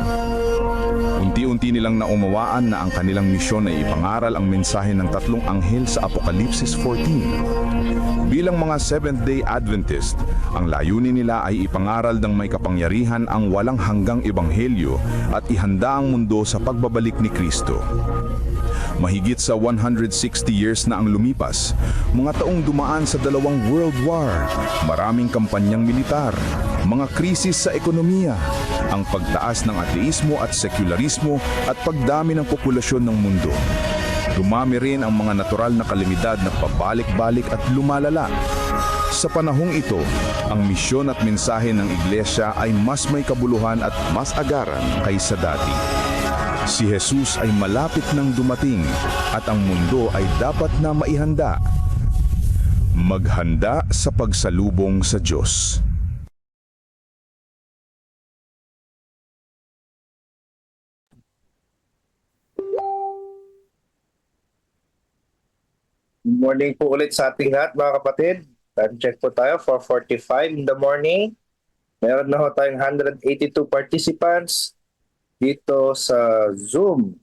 Unti-unti nilang naumawaan na ang kanilang misyon ay ipangaral ang mensahe ng tatlong anghel sa Apokalipsis 14. Bilang mga Seventh-day Adventist, ang layunin nila ay ipangaral ng may kapangyarihan ang walang hanggang ebanghelyo at ihanda ang mundo sa pagbabalik ni Kristo. Mahigit sa 160 years na ang lumipas, mga taong dumaan sa dalawang World War, maraming kampanyang militar, mga krisis sa ekonomiya, ang pagtaas ng ateismo at sekularismo at pagdami ng populasyon ng mundo. Dumami rin ang mga natural na kalamidad na pabalik-balik at lumalala. Sa panahong ito, ang misyon at mensahe ng iglesia ay mas may kabuluhan at mas agaran kaysa dati. Si Jesus ay malapit nang dumating at ang mundo ay dapat na maihanda. Maghanda sa pagsalubong sa Diyos. Good morning po ulit sa ating lahat mga kapatid. Time check po tayo, 4:45 in the morning. Meron na ho tayong 182 participants dito sa Zoom.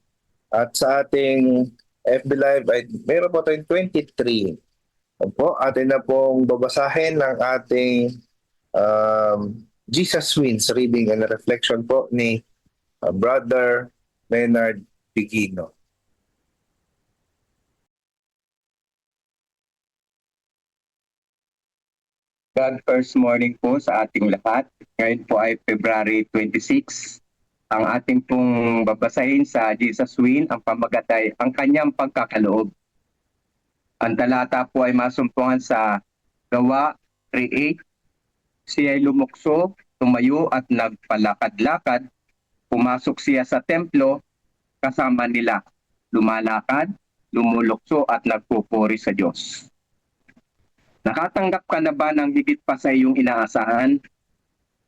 At sa ating FB Live ay meron po tayong 23. Opo, atin na pong babasahin ng ating Jesus Wins reading and reflection po ni Brother Leonard Pigino. God first morning po sa ating lahat. Ngayon po ay February 26. Ang ating pong babasahin sa Jesus Win, ang pamagat ay ang kanyang pagkakaloob. Ang talata po ay masumpungan sa Gawa 3:8. Siya ay lumukso, tumayo at nagpalakad-lakad. Pumasok siya sa templo kasama nila. Lumalakad, lumulukso at nagpupuri sa Diyos. Nakatanggap ka na ba ng higit pa sa iyong inaasahan?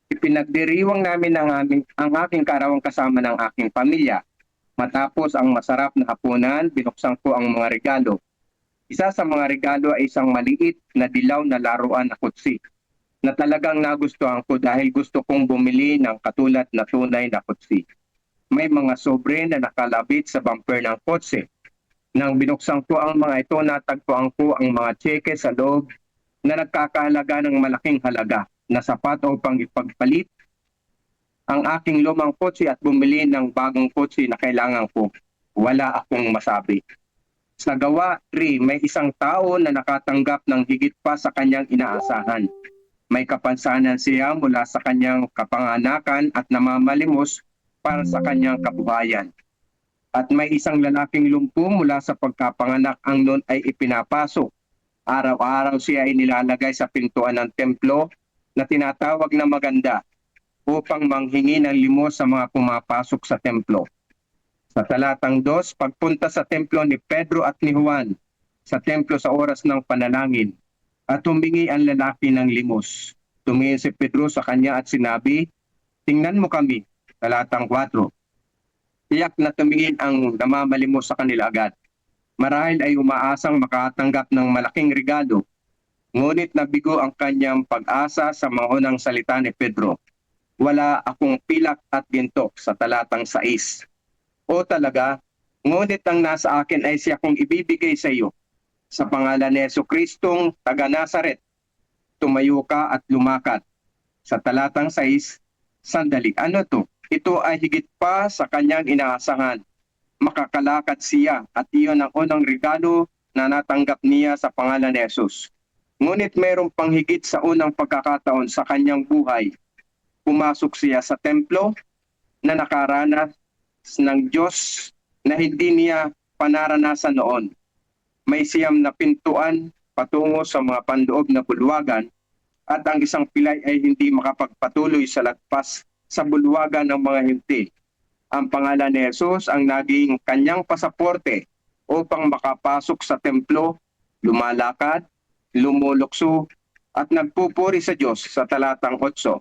Ipinagdiriwang namin ang aking karawang kasama ng aking pamilya. Matapos ang masarap na hapunan, binuksan ko ang mga regalo. Isa sa mga regalo ay isang maliit na dilaw na laruan na kutsi na talagang nagustuhan ko dahil gusto kong bumili ng katulad na tunay na kutsi. May mga sobre na nakalabit sa bumper ng kotse. Nang binuksan ko ang mga ito, natagpuan ko ang mga tseke sa loob na nagkakahalaga ng malaking halaga na sapat upang ipagpalit ang aking lumang kotse at bumili ng bagong kotse na kailangan ko. Wala akong masabi. Sa Gawa 3, may isang tao na nakatanggap ng higit pa sa kanyang inaasahan. May kapansanan siya mula sa kanyang kapanganakan at namamalimos para sa kanyang kabuhayan. At may isang lalaking lumpo mula sa pagkapanganak ang noon ay ipinapasok. Araw-araw siya ay nilalagay sa pintuan ng templo na tinatawag na maganda upang manghingi ng limos sa mga pumapasok sa templo. Sa talatang 2, pagpunta sa templo ni Pedro at ni Juan sa templo sa oras ng panalangin at humingi ang lalaki ng limos. Tumingin si Pedro sa kanya at sinabi, "Tingnan mo kami." Talatang 4. Tiyak na tumingin ang namamalimos sa kanila agad. Marahil ay umaasang makatanggap ng malaking regalo, ngunit nabigo ang kanyang pag-asa sa mga unang salita ni Pedro. "Wala akong pilak at ginto," sa talatang 6. O talaga, ngunit ang nasa akin ay siya kong ibibigay sa iyo. Sa pangalan ni Jesucristong taga Nazaret, tumayo ka at lumakad. Sa talatang 6, sandali, ano to? Ito ay higit pa sa kanyang inaasahan. Makakalakad siya at iyon ang unang regalo na natanggap niya sa pangalan ni Jesus. Ngunit mayroong panghigit sa unang pagkakataon sa kanyang buhay. Pumasok siya sa templo na nakaranas ng Diyos na hindi niya panaranasan noon. May siyam na pintuan patungo sa mga panloob na bulwagan at ang isang pilay ay hindi makapagpatuloy sa lagpas sa bulwagan ng mga hinti. Ang pangalan ni Jesus ang naging kanyang pasaporte upang makapasok sa templo, lumalakad, lumulukso at nagpupuri sa Diyos sa talatang 8.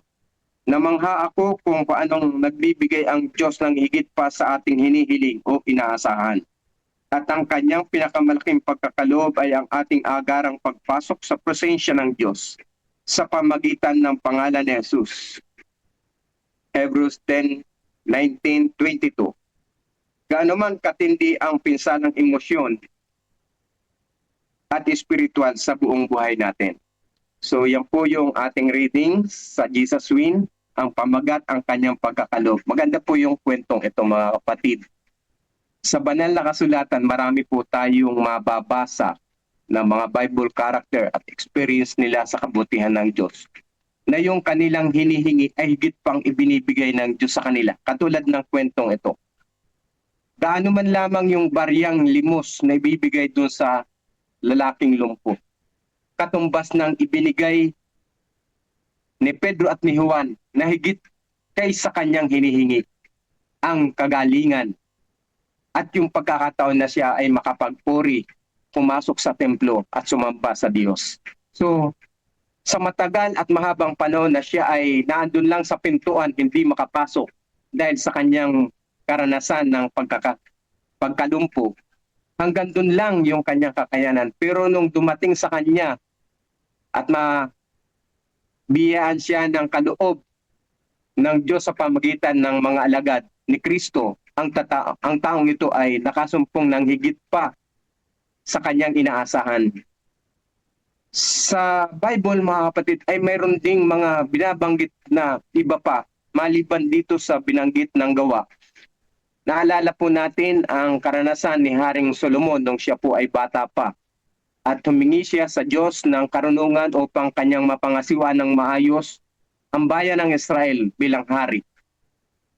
Namangha ako kung paanong nagbibigay ang Diyos ng higit pa sa ating hinihiling o inaasahan. At ang kanyang pinakamalaking pagkakaloob ay ang ating agarang pagpasok sa presensya ng Diyos sa pamagitan ng pangalan ni Jesus. Hebrews 10:19-22. Gaano man katindi ang pinsanang emosyon at espiritual sa buong buhay natin. So yan po yung ating reading sa Jesus Win, ang pamagat ang kanyang pagkakaloob. Maganda po yung kwentong ito mga kapatid. Sa banal na kasulatan, marami po tayong mababasa ng mga Bible character at experience nila sa kabutihan ng Diyos, na yung kanilang hinihingi ay higit pang ibinibigay ng Diyos sa kanila. Katulad ng kwentong ito. Gaano man lamang yung baryang limos na ibibigay dun sa lalaking lumpo, katumbas ng ibinigay ni Pedro at ni Juan na higit kaysa kanyang hinihingi, ang kagalingan at yung pagkakataon na siya ay makapagpuri, pumasok sa templo at sumamba sa Diyos. So, sa matagal at mahabang panahon na siya ay naandun lang sa pintuan, hindi makapasok dahil sa kanyang karanasan ng pagkalumpo, hanggang dun lang yung kanyang kakayanan. Pero nung dumating sa kanya at biyaan siya ng kaloob ng Diyos sa pamagitan ng mga alagad ni Kristo, ang taong ito ay nakasumpong ng higit pa sa kanyang inaasahan. Sa Bible mga kapatid ay mayroon ding mga binabanggit na iba pa maliban dito sa binanggit ng gawa. Naalala po natin ang karanasan ni Haring Solomon nung siya po ay bata pa. At humingi siya sa Diyos ng karunungan upang kanyang mapangasiwa ng maayos ang bayan ng Israel bilang hari.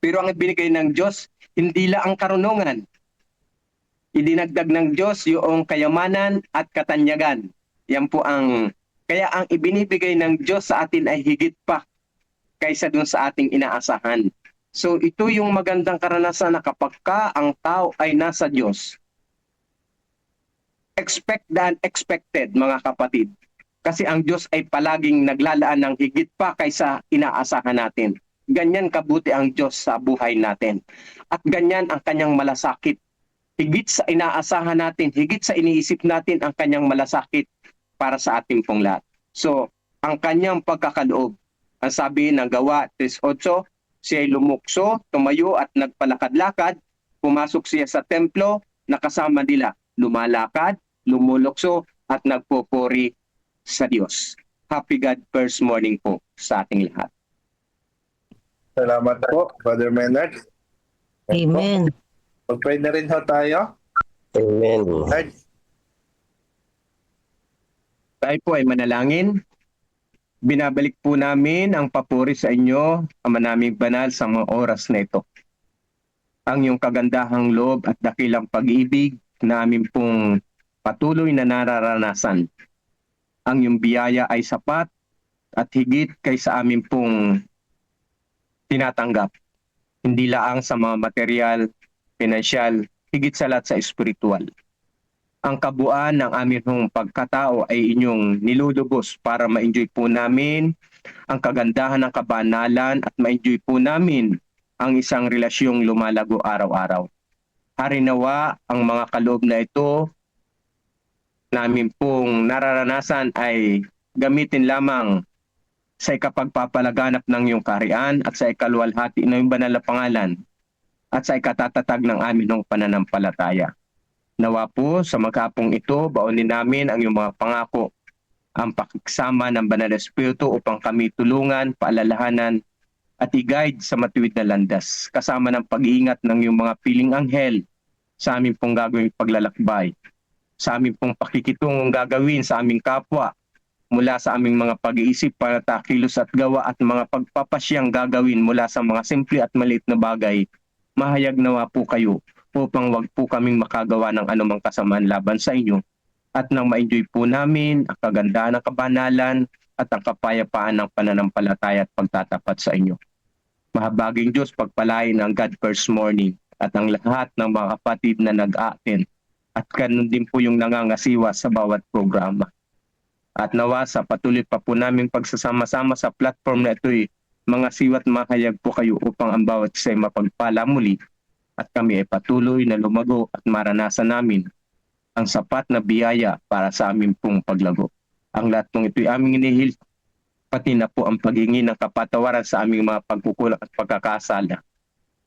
Pero ang ibinigay ng Diyos, hindi lang ang karunungan. Idinagdag ng Diyos yung kayamanan at katanyagan. Yan po kaya ang ibinibigay ng Diyos sa atin ay higit pa kaysa dun sa ating inaasahan. So ito yung magandang karanasan na kapag ang tao ay nasa Diyos, expect the unexpected mga kapatid. Kasi ang Diyos ay palaging naglalaan ng higit pa kaysa inaasahan natin. Ganyan kabuti ang Diyos sa buhay natin. At ganyan ang kanyang malasakit. Higit sa inaasahan natin, higit sa iniisip natin ang kanyang malasakit para sa ating pong lahat. So, ang kanyang pagkakaloob, ang sabi ng Gawa 3:8, siya ay lumukso, tumayo at nagpalakad-lakad, pumasok siya sa templo, nakasama nila, lumalakad, lumulukso at nagpupuri sa Diyos. Happy God first morning po sa ating lahat. Salamat po, Father Menard. Amen. Mag-pray na rin ho tayo. Amen. Lord, Tayo po ay manalangin. Binabalik po namin ang papuri sa inyo, Ama naming banal, sa mga oras na ito. Ang iyong kagandahang loob at dakilang pag-ibig na amin pong patuloy na nararanasan. Ang iyong biyaya ay sapat at higit kaysa amin pong tinatanggap. Hindi laang sa mga material, pinansyal, higit sa lahat sa espiritual. Ang kabuuan ng aming hong pagkatao ay inyong nilulubos para ma-enjoy po namin ang kagandahan ng kabanalan at ma-enjoy po namin ang isang relasyong lumalago araw-araw. Harinawa ang mga kaloob na ito namin pong nararanasan ay gamitin lamang sa ikapagpapalaganap ng iyong kaharian at sa ikaluwalhati ng iyong banal na pangalan at sa ikatatatag ng amin ng pananampalataya. Nawa po sa maghapong ito, baunin namin ang iyong mga pangako, ang pakiksama ng Banal na Espiritu upang kami tulungan, paalalahanan at i-guide sa matuwid na landas, kasama ng pag-iingat ng iyong mga piling anghel sa aming pong gagawing paglalakbay, sa aming pong pakikitungong gagawin sa aming kapwa, mula sa aming mga pag-iisip, panatakilos at gawa at mga pagpapasyang gagawin mula sa mga simple at maliit na bagay. Mahayag nawa po kayo upang wag po kaming makagawa ng anumang kasamaan laban sa inyo at nang ma-enjoy po namin ang kagandahan ng kabanalan at ang kapayapaan ng pananampalataya at pagtatapat sa inyo. Mahabaging Diyos, pagpalain ang God First Morning at ang lahat ng mga kapatid na nag-a-attend at ganun din po yung nangangasiwa sa bawat programa. At nawa sa patuloy pa po namin pagsasama-sama sa platform na ito'y mga siwa't mahayag po kayo upang ang bawat isa'y mapagpala muli at kami ay patuloy na lumago at maranasan namin ang sapat na biyaya para sa aming pong paglago. Ang lahat ng ito'y aming inihil, pati na po ang paghingi ng kapatawaran sa aming mga pagkukulang at pagkakasala.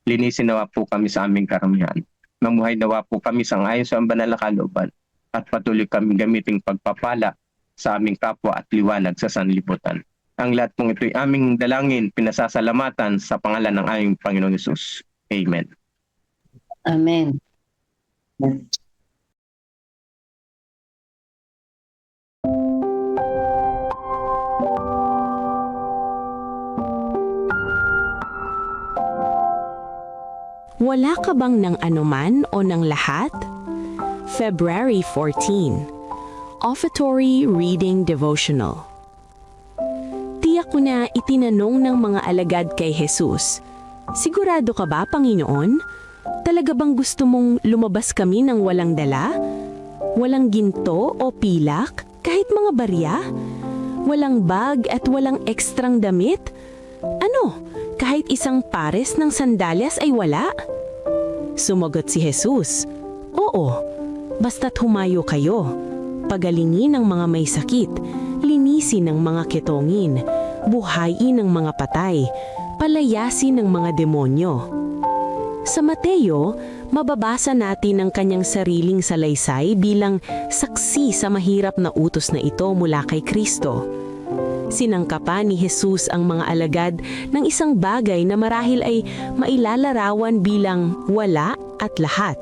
Linisin nawa po kami sa aming karamihan. Mamuhay nawa po kami sang ayon sa banal na kalooban at patuloy kami gamiting pagpapala sa aming kapwa at liwanag sa sanlibutan. Ang lahat pong ito'y aming dalangin, pinasasalamatan sa pangalan ng aming Panginoong Hesus. Amen. Amen. Wala ka bang ng anuman o ng lahat? February 14. Offertory Reading Devotional. Tiyak ko na itinanong ng mga alagad kay Jesus, "Sigurado ka ba, Panginoon? Talaga bang gusto mong lumabas kami ng walang dala? Walang ginto o pilak? Kahit mga barya? Walang bag at walang ekstrang damit? Ano, kahit isang pares ng sandalyas ay wala?" Sumagot si Jesus, "Oo, basta't humayo kayo. Pagalingin ang mga may sakit, linisin ang mga ketongin, buhayin ang mga patay, palayasin ang mga demonyo." Sa Mateo, mababasa natin ang kanyang sariling salaysay bilang saksi sa mahirap na utos na ito mula kay Kristo. Sinangkapan ni Jesus ang mga alagad ng isang bagay na marahil ay mailalarawan bilang wala at lahat.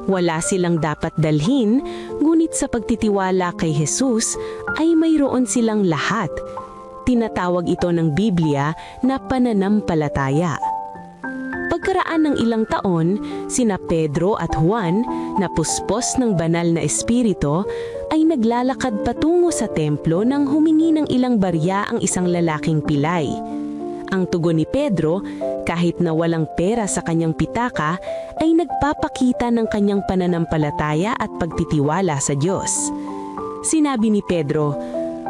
Wala silang dapat dalhin, ngunit sa pagtitiwala kay Jesus ay mayroon silang lahat. Tinatawag ito ng Biblia na pananampalataya. Pagkaraan ng ilang taon, sina Pedro at Juan, na puspos ng banal na espiritu, ay naglalakad patungo sa templo nang humingi ng ilang barya ang isang lalaking pilay. Ang tugon ni Pedro, kahit na walang pera sa kanyang pitaka, ay nagpapakita ng kanyang pananampalataya at pagtitiwala sa Diyos. Sinabi ni Pedro,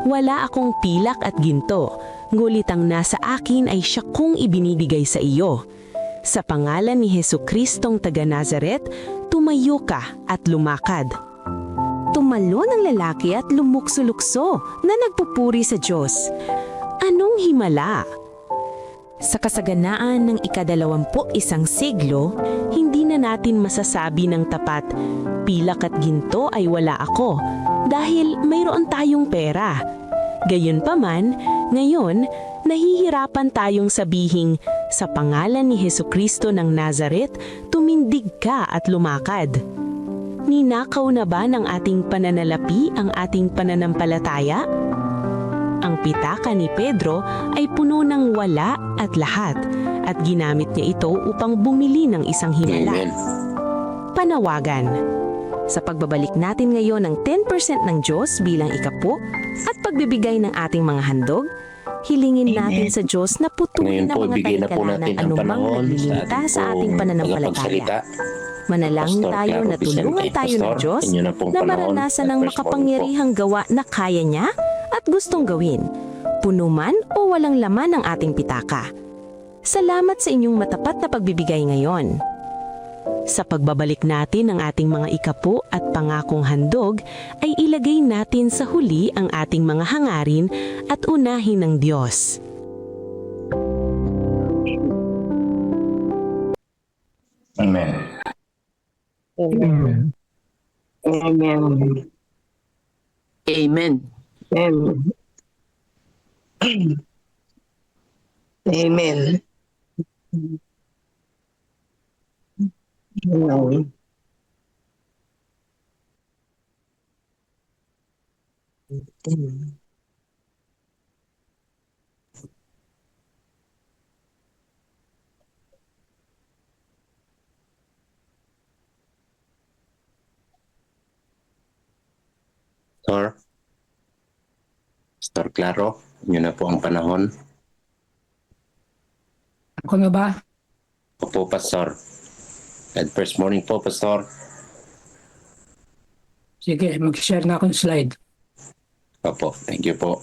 "Wala akong pilak at ginto, ngulit ang nasa akin ay siya kong ibinibigay sa iyo. Sa pangalan ni Jesucristong taga Nazaret, tumayo ka at lumakad." Tumalon ang lalaki at lumukso-lukso na nagpupuri sa Diyos. Anong himala? Sa kasaganaan ng ika-21 siglo, hindi na natin masasabi ng tapat, "Pilak at ginto ay wala ako," dahil mayroon tayong pera. Gayunpaman, ngayon, nahihirapan tayong sabihing, "Sa pangalan ni Jesucristo ng Nazaret, tumindig ka at lumakad." Ninakaw na ba ng ating pananalapi ang ating pananampalataya? Ang pitaka ni Pedro ay puno ng wala at lahat at ginamit niya ito upang bumili ng isang himala. Amen. Panawagan. Sa pagbabalik natin ngayon ng 10% ng Diyos bilang ikapo at pagbibigay ng ating mga handog, hilingin natin sa Diyos na putulin Ngayon ang po, mga bigyan na po talikala ng natin ang anumang panahon naglilimita sa ating pananampalataya. tagapagsalita. Manalangin Pastor tayo Claro na tulungan Vicente. tayo ng Pastor, Diyos inyo na pong na panahon maranasan at ang first makapangyarihang gawa na kaya niya at gustong gawin, puno man o walang laman ang ating pitaka. Salamat sa inyong matapat na pagbibigay ngayon. Sa pagbabalik natin ng ating mga ikapo at pangakong handog, ay ilagay natin sa huli ang ating mga hangarin at unahin ng Diyos. Amen. Amen. Amen. Amen. Amen. Amen. Amen. Pastor Claro, inyo na po ang panahon. Ako na ba? Opo, Pastor. God first morning po, Pastor. Sige, mag-share na akong slide. Opo, thank you po.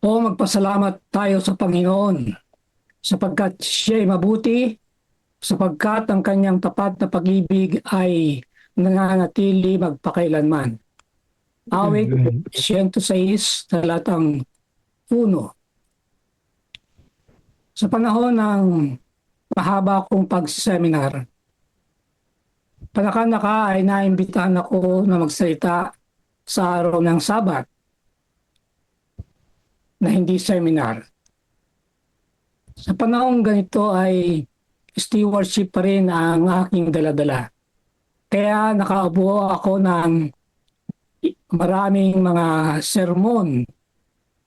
O magpasalamat tayo sa Panginoon sapagkat siya'y mabuti, sapagkat ang kanyang tapat na pag-ibig ay nananatili magpakailanman. Awit 106, talatang 1. Sa panahon ng mahaba kong pagsiseminar, panaka-naka ay naimbitahan ako na magsalita sa araw ng Sabat na hindi seminar. Sa panahong ganito ay stewardship pa rin ang aking daladala. Kaya nakaupo ako ng maraming mga sermon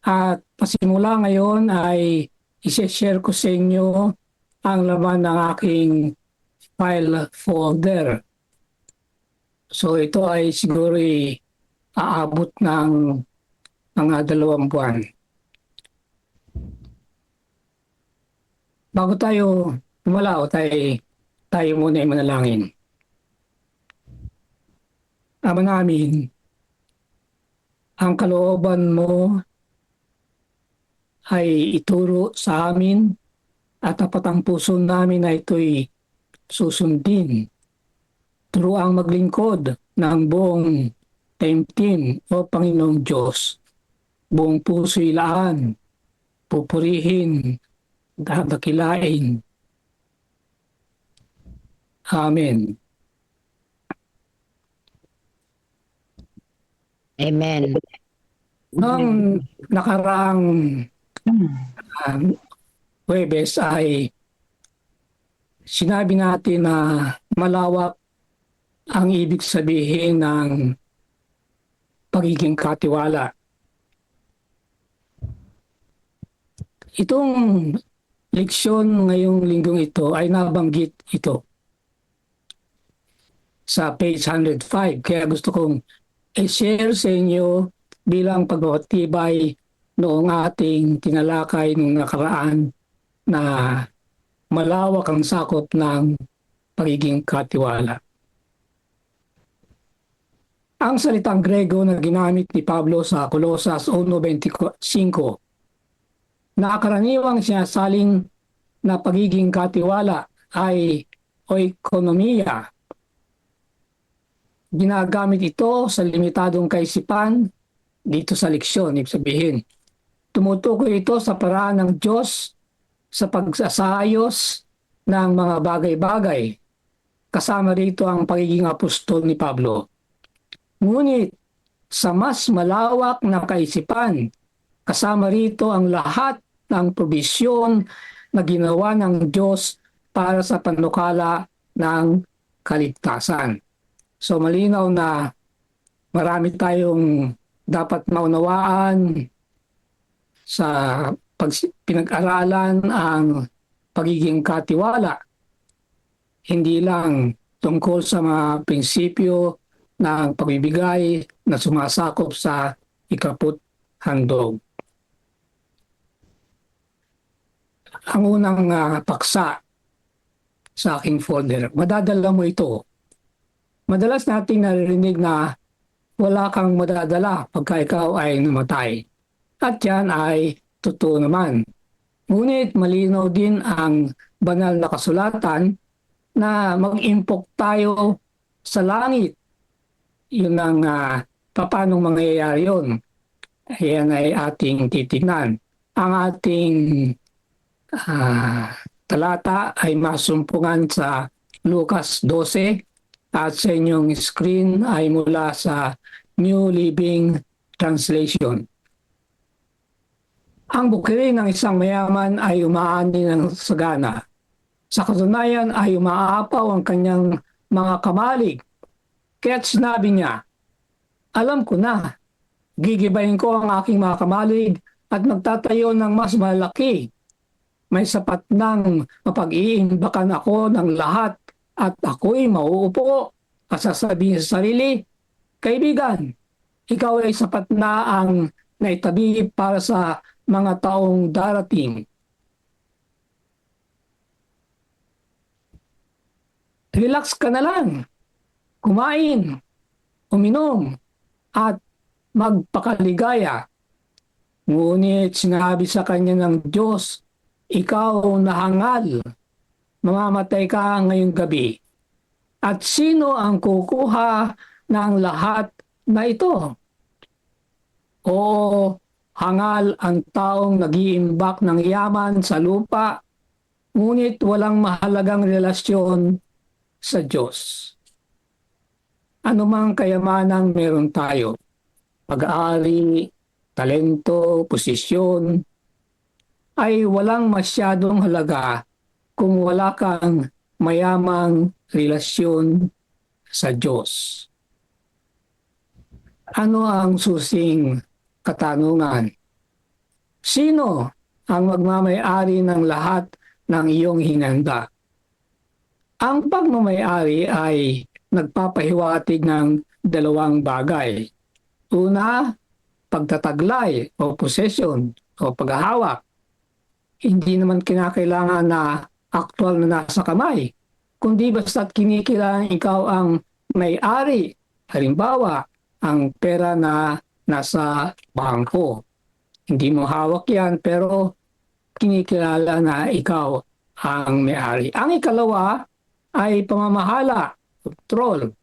at pasimula ngayon ay isi-share ko sa inyo ang laman ng aking file folder. So ito ay siguro aabot ng mga 2 buwan. Bago tayo tumala o tayo muna ay manalangin. Ama namin, ang kalooban mo ay ituro sa amin at tapat ang puso namin na ito'y susundin. Turuang maglingkod ng buong taimtim o Panginoong Diyos. Buong puso ilaan, pupurihin, dakilain. Amen. Amen. Noong nakaraang Huwebes ay sinabi natin na malawak ang ibig sabihin ng pagiging katiwala. Itong leksyon ngayong linggong ito ay nabanggit ito sa page 105. Kaya gusto kong i-share sa inyo bilang pagpapatibay noong ating tinalakay nung nakaraan na malawak ang sakop ng pagiging katiwala. Ang salitang Grego na ginamit ni Pablo sa Colosas 1:25 na karaniwang sinasaling na pagiging katiwala ay oikonomiya. Ginagamit ito sa limitadong kaisipan dito sa leksyon. Ibig sabihin, tumutukoy ito sa paraan ng Diyos sa pagsasayos ng mga bagay-bagay. Kasama rito ang pagiging apostol ni Pablo. Ngunit sa mas malawak na kaisipan, kasama rito ang lahat ng probisyon na ginawa ng Diyos para sa panukala ng kaligtasan. So malinaw na marami tayong dapat maunawaan sa pinag-aralan ang pagiging katiwala, hindi lang tungkol sa mga prinsipyo ng pagbibigay na sumasakop sa ikaput handog. Ang unang paksa sa aking folder, madadala mo ito. Madalas nating naririnig na wala kang madadala pagka ikaw ay namatay. At yan ay totoo naman. Ngunit malinaw din ang banal na kasulatan na mag-impok tayo sa langit. Yun ang paano mangyayari yun. Ayan ay ating titignan. Ang ating talata ay masumpungan sa Lucas 12 at sa inyong screen ay mula sa New Living Translation. Ang bukiri ng isang mayaman ay umaani ng sagana. Sa katunayan ay umaapaw ang kanyang mga kamalig. Kaya't sinabi niya, alam ko na, gigibayin ko ang aking mga kamalig at magtatayo ng mas malaki. May sapat nang mapag-iimbakan ako ng lahat at ako'y mauupo at sasabihin sa sarili, kaibigan, ikaw ay sapat na ang naitabi para sa mga taong darating. Relax ka na lang, kumain, uminom, at magpakaligaya. Ngunit sinabi sa kanya ng Diyos, ikaw nahangal, mamamatay ka ngayong gabi. At sino ang kukuha ng lahat na ito? Oo, hangal ang taong nag-iimbak ng yaman sa lupa, ngunit walang mahalagang relasyon sa Diyos. Anumang kayamanang meron tayo, pag-aari, talento, posisyon, ay walang masyadong halaga kung wala kang mayamang relasyon sa Diyos. Ano ang susing katanungan? Sino ang magmamay-ari ng lahat ng iyong hinanda? Ang pagmamay-ari ay nagpapahiwatig ng dalawang bagay. Una, pagtataglay o possession o paghahawak. Hindi naman kinakailangan na aktual na nasa kamay, kundi basta't kinikilala ikaw ang may-ari. Halimbawa, ang pera na nasa bangko. Hindi mo hawak yan, pero kinikilala na ikaw ang may-ari. Ang ikalawa ay pamamahala, control.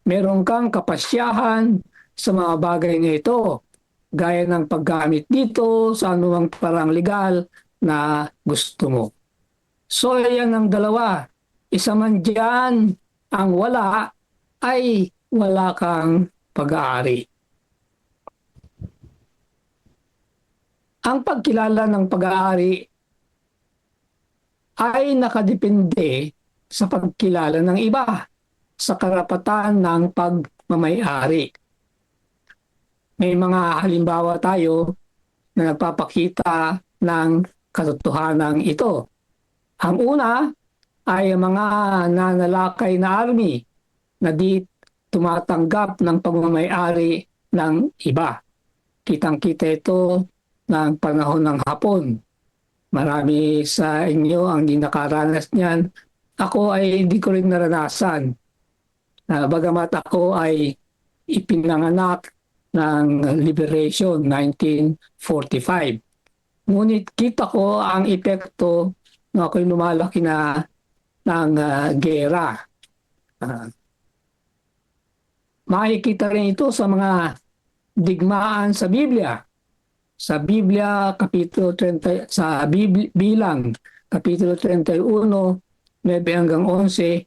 Meron kang kapasyahan sa mga bagay na ito, gaya ng paggamit dito sa anumang parang legal na gusto mo. So yan ang dalawa. Isa man dyan ang wala ay wala kang pag-aari. Ang pagkilala ng pag-aari ay nakadepende sa pagkilala ng iba sa karapatan ng pagmamay-ari. May mga halimbawa tayo na nagpapakita ng katotohanan ito. Ang una ay mga nanalakay na army na di tumatanggap ng pagmamay-ari ng iba. Kitang-kita ito ng panahon ng Hapon. Marami sa inyo ang di nakaranas niyan. Ako ay hindi ko rin naranasan. Bagamat ako ay ipinanganak ng Liberation 1945. Ngunit kita ko ang epekto na ako'y lumalaki na ng gera. Makikita rin ito sa mga digmaan sa Biblia. Sa Biblia, Kapitulo 30, sa Bilang, Kapitulo 31, 9 hanggang 11,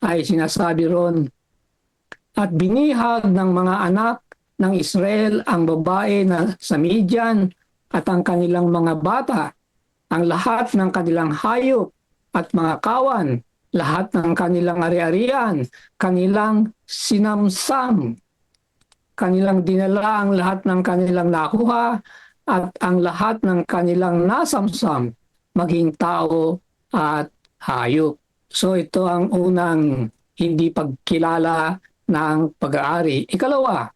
ay sinasabi ron, at binihag ng mga anak ng Israel ang babae na sa Midian at ang kanilang mga bata, ang lahat ng kanilang hayop at mga kawan, lahat ng kanilang ari-arian, kanilang sinamsam. kanilang dinala ang lahat ng kanilang nakuha at ang lahat ng kanilang nasamsam, maging tao at hayop. So ito ang unang hindi pagkilala ng pag-aari. Ikalawa,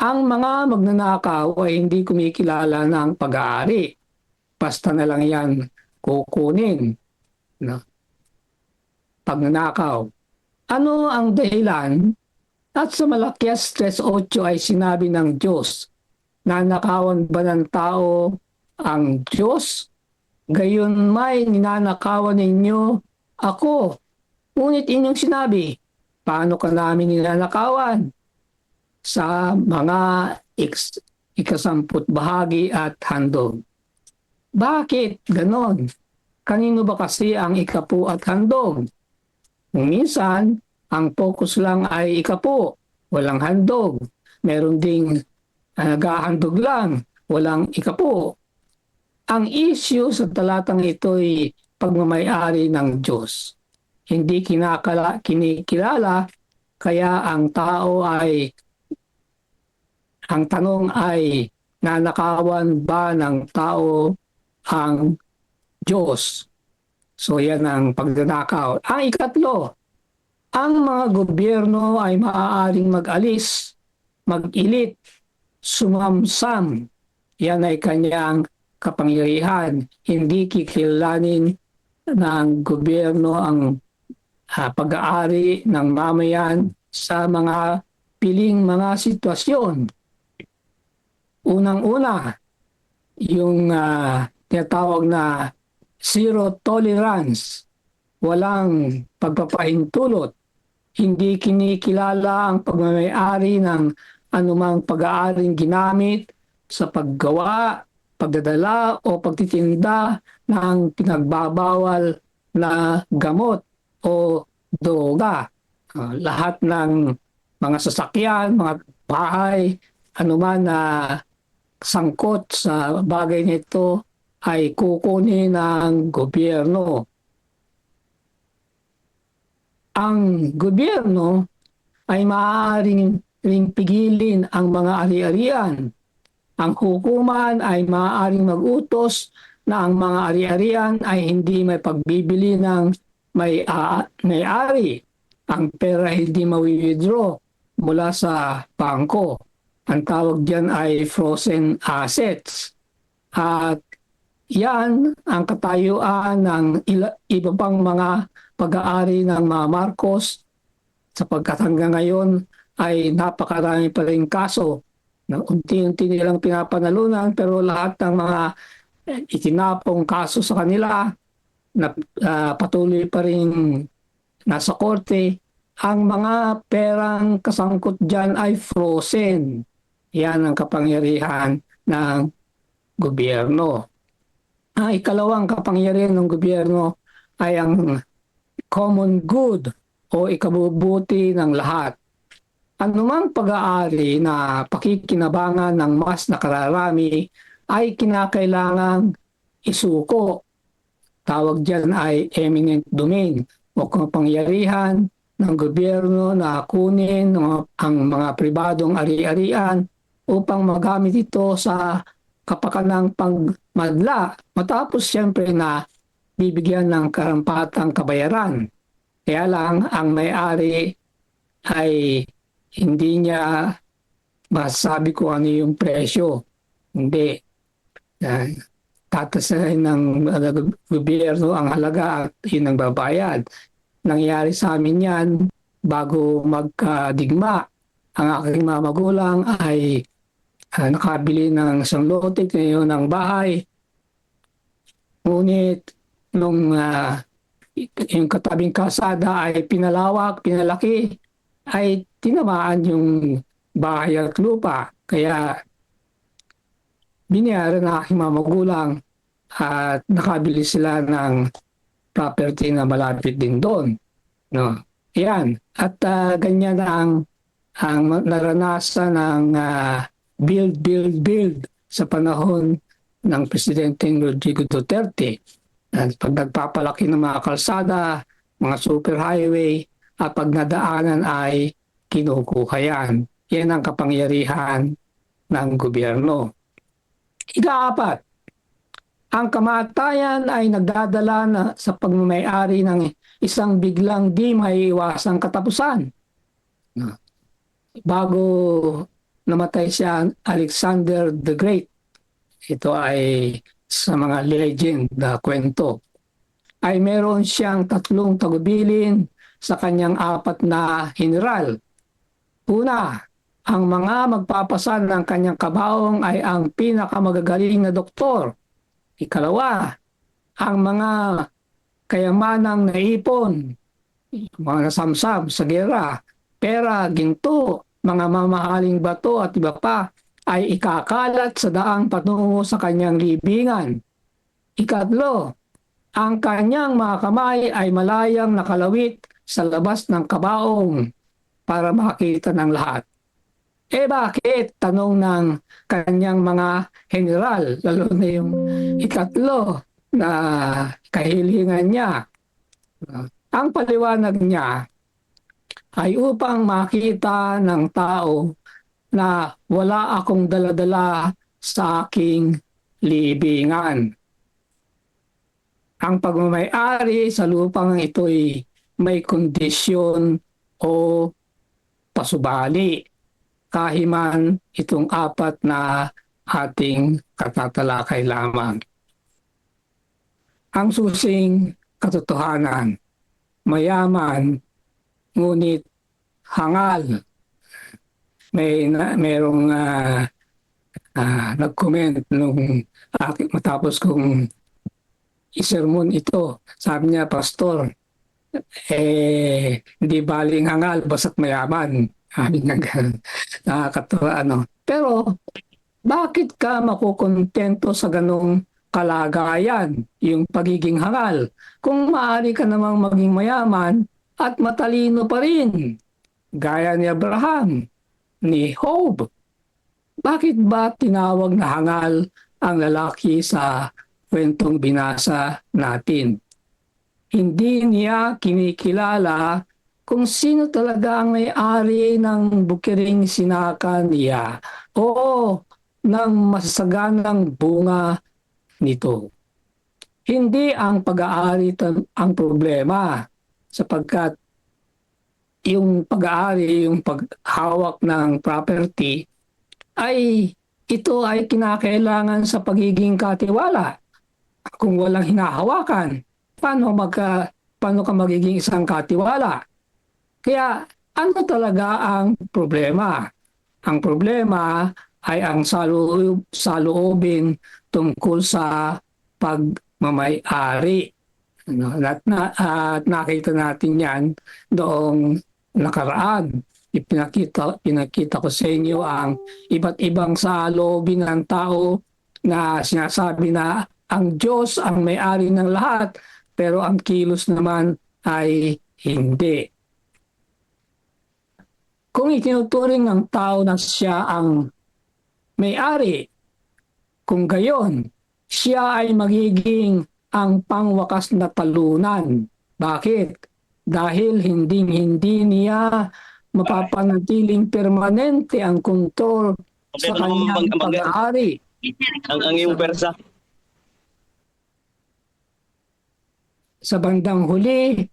ang mga magnanakaw ay hindi kumikilala ng pag-aari. Basta na lang yan kukunin. No? Pagnanakaw. Ano ang dahilan? At sa Malakias 3:8 ay sinabi ng Diyos, nanakawan ba ng tao ang Diyos? Gayon may ninanakawan ninyo ako. Ngunit inyong sinabi, paano ka namin ninanakawan? Sa mga ikasamput bahagi at handog. Bakit ganon? Kanino ba kasi ang ikapu at handog? Minsan, ang focus lang ay ikapu, walang handog. Meron ding nagahandog lang, walang ikapu. Ang issue sa talatang ito ay pagmamayari ng Diyos. Hindi kinikilala, kaya ang tanong ay nanakawan ba ng tao ang Diyos? So yan ang pagnanakaw. Ang ikatlo, ang mga gobyerno ay maaaring mag-alis, mag-ilit, sumamsam. Yan ay kanyang kapangyarihan. Hindi kikilanin ng gobyerno ang pag-aari ng mamayan sa mga piling mga sitwasyon. Unang-una, yung tinatawag na zero tolerance, walang pagpapahintulot, hindi kinikilala ang pagmamayari ng anumang pag-aaring ginamit sa paggawa, pagdadala o pagtitinda ng pinagbabawal na gamot o droga. Lahat ng mga sasakyan, mga bahay, anuman na sangkot sa bagay nito ay kukunin ng gobyerno. Ang gobyerno ay maaaring ring pigilin ang mga ari-arian. Ang hukuman ay maaaring mag-utos na ang mga ari-arian ay hindi may pagbibili ng may-ari. Ang pera hindi mawi-withdraw mula sa bangko. Ang tawag diyan ay frozen assets. At yan ang katayuan ng iba pang mga pag-aari ng mga Marcos, sapagkat hanggang ngayon ay napakarami pa rin kaso na unti-unti nilang pinapanalunan, pero lahat ng mga itinapong kaso sa kanila na patuloy pa rin nasa korte. Ang mga perang kasangkot dyan ay frozen. Yan ang kapangyarihan ng gobyerno. Ang ikalawang kapangyarihan ng gobyerno ay ang common good o ikabubuti ng lahat. Anumang pag-aari na pakikinabangan ng mas nakararami ay kinakailangang isuko. Tawag dyan ay eminent domain o kapangyarihan ng gobyerno na kunin ang mga pribadong ari-arian upang magamit ito sa kapakanang pagmadla, matapos siyempre na bibigyan ng karampatang kabayaran. Kaya lang ang may-ari ay hindi niya masasabi kung ano yung presyo. Hindi. Tatasahin ng gobyerno ang halaga at yun ang babayad. Nangyari sa amin yan bago magkadigma. Ang aking mga magulang ay nakabili ng isang lote ngayon ng bahay. Ngunit nung yung katabing kalsada ay pinalawak, pinalaki, ay tinamaan yung bahay at lupa. Kaya binayaran ng aking mga magulang at nakabili sila ng property na malapit din doon. No? Yan. At ganyan ang naranasan ng build sa panahon ng Presidente Rodrigo Duterte. At pag nagpapalaki ng mga kalsada, mga superhighway, at pag nadaanan ay kinukuha yan. Yan ang kapangyarihan ng gobyerno. Ika-4, ang kamatayan ay nagdadala na sa pagmamayari ng isang biglang di maiiwasang katapusan. Bago namatay siya Alexander the Great, ito ay sa mga legend na kwento, ay meron siyang 3 tagubilin sa kanyang 4 na general. Una, ang mga magpapasan ng kanyang kabaong ay ang pinakamagagaling na doktor. Ikalawa, ang mga kayamanang naipon, mga nasamsam sa gera, pera, ginto, mga mamahaling bato at iba pa, ay ikakalat sa daang patungo sa kanyang libingan. Ikatlo, ang kanyang mga kamay ay malayang nakalawit sa labas ng kabaong para makita ng lahat. Bakit? Tanong ng kanyang mga general, lalo na yung ikatlo na kahilingan niya. Ang paliwanag niya ay upang makita ng tao na wala akong daladala sa aking libingan. Ang pagmamayari sa lupang ito'y may kondisyon o pasubali, kahiman itong 4 na ating katatalakay lamang. Ang susing katotohanan, mayaman, ngunit hangal. Merong nag-comment nung matapos kong isermon ito. Sabi niya, Pastor, hindi baling hangal, basta't mayaman. Nakakatawa, Pero, bakit ka makukontento sa ganong kalagayan, yung pagiging hangal, kung maaari ka namang maging mayaman at matalino pa rin, gaya ni Abraham, ni Job? Bakit ba tinawag na hangal ang lalaki sa kwentong binasa natin? Hindi niya kinikilala kung sino talaga ang may-ari ng bukiring sinaka niya o ng masasaganang bunga nito. Hindi ang pag-aari ang problema, sapagkat yung pag-aari, yung paghawak ng property, ito ay kinakailangan sa pagiging katiwala. Kung walang hinahawakan, paano ka magiging isang katiwala? Kaya ano talaga ang problema? Ang problema ay ang saloobin tungkol sa pagmamay-ari. At nakita natin yan noong nakaraan. Pinakita ko sa inyo ang iba't ibang saloobin ng tao na sinasabi na ang Diyos ang may-ari ng lahat, pero ang kilos naman ay hindi. Kung itinuturing ng tao na siya ang may-ari, kung gayon, siya ay magiging ang pangwakas na talunan. Bakit? Dahil hindi niya mapapanatiling permanente ang kontrol sa kanyang pag-aari. Ang iyong persa. Sa bandang huli,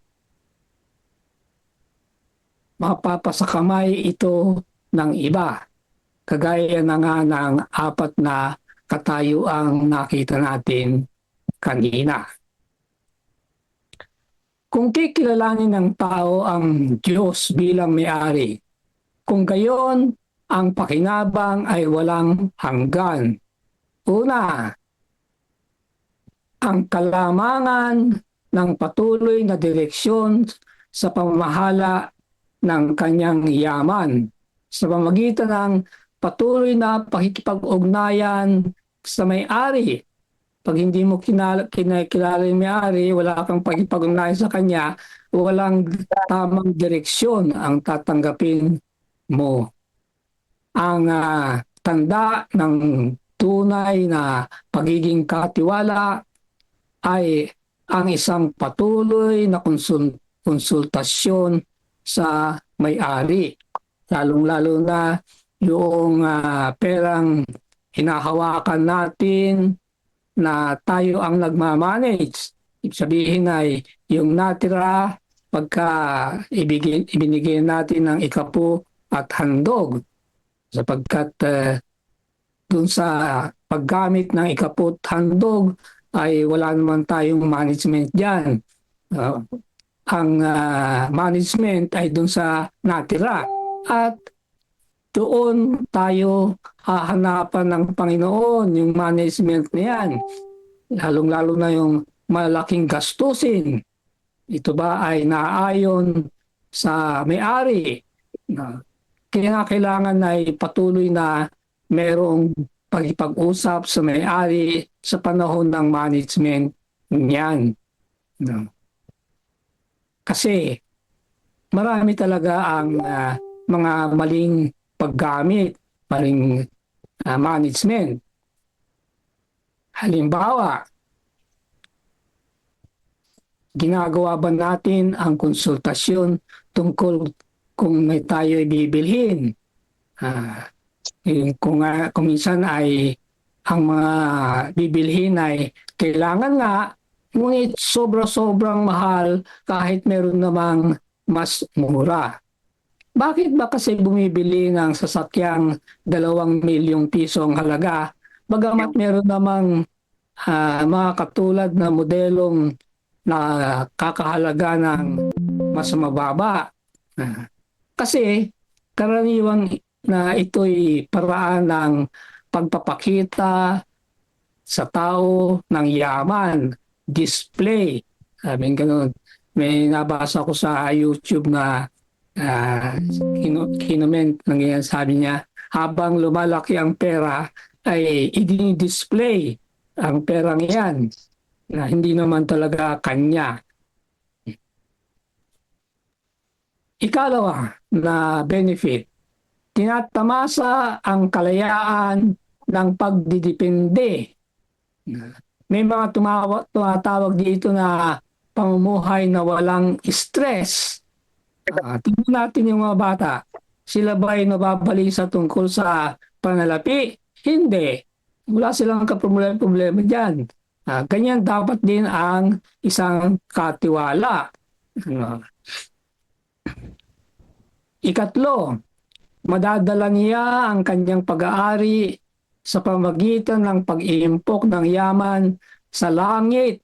mapapasakamay ito ng iba. Kagaya na nga ng 4 na katayuang nakita natin kanina. Kung kikilalanin ng tao ang Diyos bilang may-ari, kung gayon, ang pakinabang ay walang hanggan. Una, ang kalamangan ng patuloy na direksyon sa pamamahala ng kanyang yaman sa pamamagitan ng patuloy na pakikipag-ugnayan sa may-ari. Pag hindi mo kinakilala yung may-ari, wala kang pakikipag-ugnayan sa kanya, walang tamang direksyon ang tatanggapin mo. Ang tanda ng tunay na pagiging katiwala ay ang isang patuloy na konsultasyon sa may-ari. lalong-lalo na yung perang hinahawakan natin na tayo ang nagmamanage. Ibig sabihin ay yung natira pagka ibinigay natin ng ikapu at handog. Sapagkat dun sa paggamit ng ikapu at handog ay wala naman tayong management dyan. Ang management ay dun sa natira. At doon tayo hahanapan ng Panginoon yung management na yan. Lalong-lalo na yung malaking gastusin. Ito ba ay naayon sa may-ari? Kaya kailangan ay patuloy na merong pag-usap sa may-ari sa panahon ng management niyan. Kasi marami talaga ang mga maling paggamit, maling management. Halimbawa, ginagawa ba natin ang konsultasyon tungkol kung may tayo bibilhin? Kung minsan ay ang mga bibilhin ay kailangan nga, ngunit sobrang mahal kahit meron namang mas mura. Bakit ba kasi bumibili ng sasakyang 2 milyong piso ang halaga, bagamat meron namang mga katulad na modelong na kakahalaga ng mas mababa? Kasi karaniwang na ito'y paraan ng pagpapakita sa tao ng yaman, display. Sabi ganun. May nabasa ko sa YouTube na kinument ng yan, sabi niya, habang lumalaki ang pera ay i-display ang perang yan na hindi naman talaga kanya. Ikalawa na benefit, tinatamasa ang kalayaan ng pagdidepende. May mga tumatawag dito na pamumuhay na walang stress. Tingnan natin yung mga bata. Sila ba ay nababalisa tungkol sa panalapi? Hindi. Wala silang problema dyan. Ganyan dapat din ang isang katiwala. Ikatlo, madadala niya ang kanyang pag-aari sa pamagitan ng pag-iimpok ng yaman sa langit,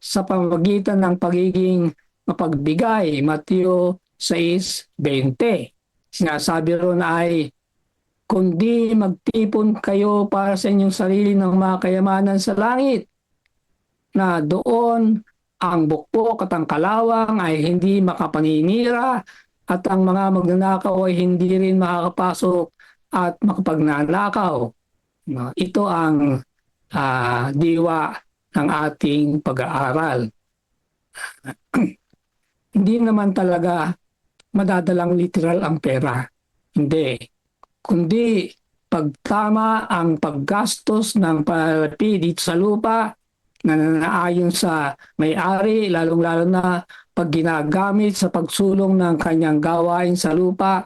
sa pamagitan ng pagiging mapagbigay. Mateo 6:20. Sinasabi ron ay, kundi magtipon kayo para sa inyong sarili ng mga kayamanan sa langit, na doon ang bukbok at ang kalawang ay hindi makapaninira at ang mga magnanakaw ay hindi rin makakapasok at makapagnanakaw. Ito ang diwa ng ating pag-aaral. Hindi naman talaga madadalang literal ang pera. Hindi. Kundi pagtama ang paggastos ng panalapi dito sa lupa na nanaayon sa may-ari, lalong-lalo na pag ginagamit sa pagsulong ng kanyang gawain sa lupa,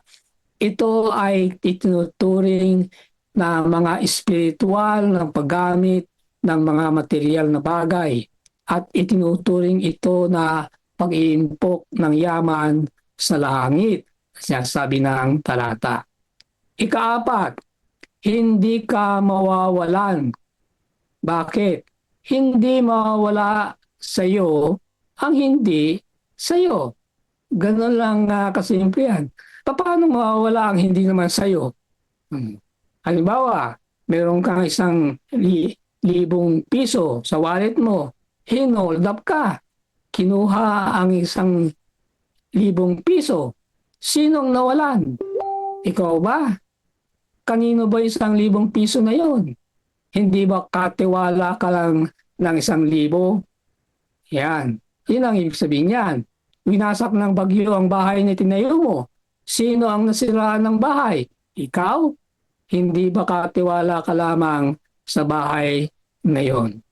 ito ay itinuturing na mga espiritual ng paggamit ng mga material na bagay at itinuturing ito na pag-iimpok ng yaman sa langit. Sinasabi ng talata. Ikaapat, hindi ka mawawalan. Bakit? Hindi mawawala sa iyo ang hindi sa iyo. Ganun lang kasimple yan. Paano mawawala ang hindi naman sa iyo? Halimbawa, meron kang 1,000 piso sa wallet mo, hinold up ka, kinuha ang 1,000 piso. Sinong nawalan? Ikaw ba? Kanino ba 1,000 piso na yon? Hindi ba katiwala ka lang ng 1,000? Yan. Yun ang ibig sabihin yan. Winasak ng bagyo ang bahay na tinayo mo. Sino ang nasiraan ng bahay? Ikaw? Hindi ba katiwala ka lamang sa bahay na yon?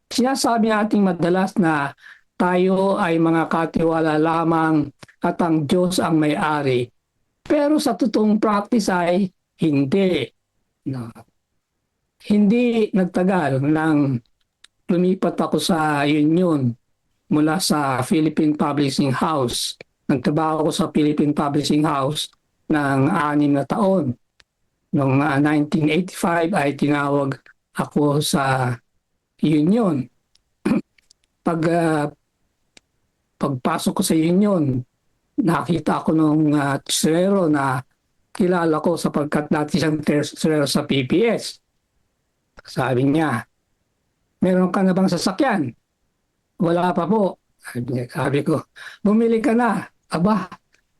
Sinasabi natin madalas na tayo ay mga katiwala lamang at ang Diyos ang may-ari. Pero sa totoong practice ay hindi. No. Hindi nagtagal nang lumipat ako sa union mula sa Philippine Publishing House. Nagtrabaho ako sa Philippine Publishing House ng 6 na taon. Noong 1985 ay tinawag ako sa union. Pagpasok ko sa union, nakita ko nung tesorero na kilala ko sapagkat dati siyang tesorero sa PPS. Sabi niya, meron ka na bang sasakyan? Wala pa po. Sabi ko, bumili ka na. Aba,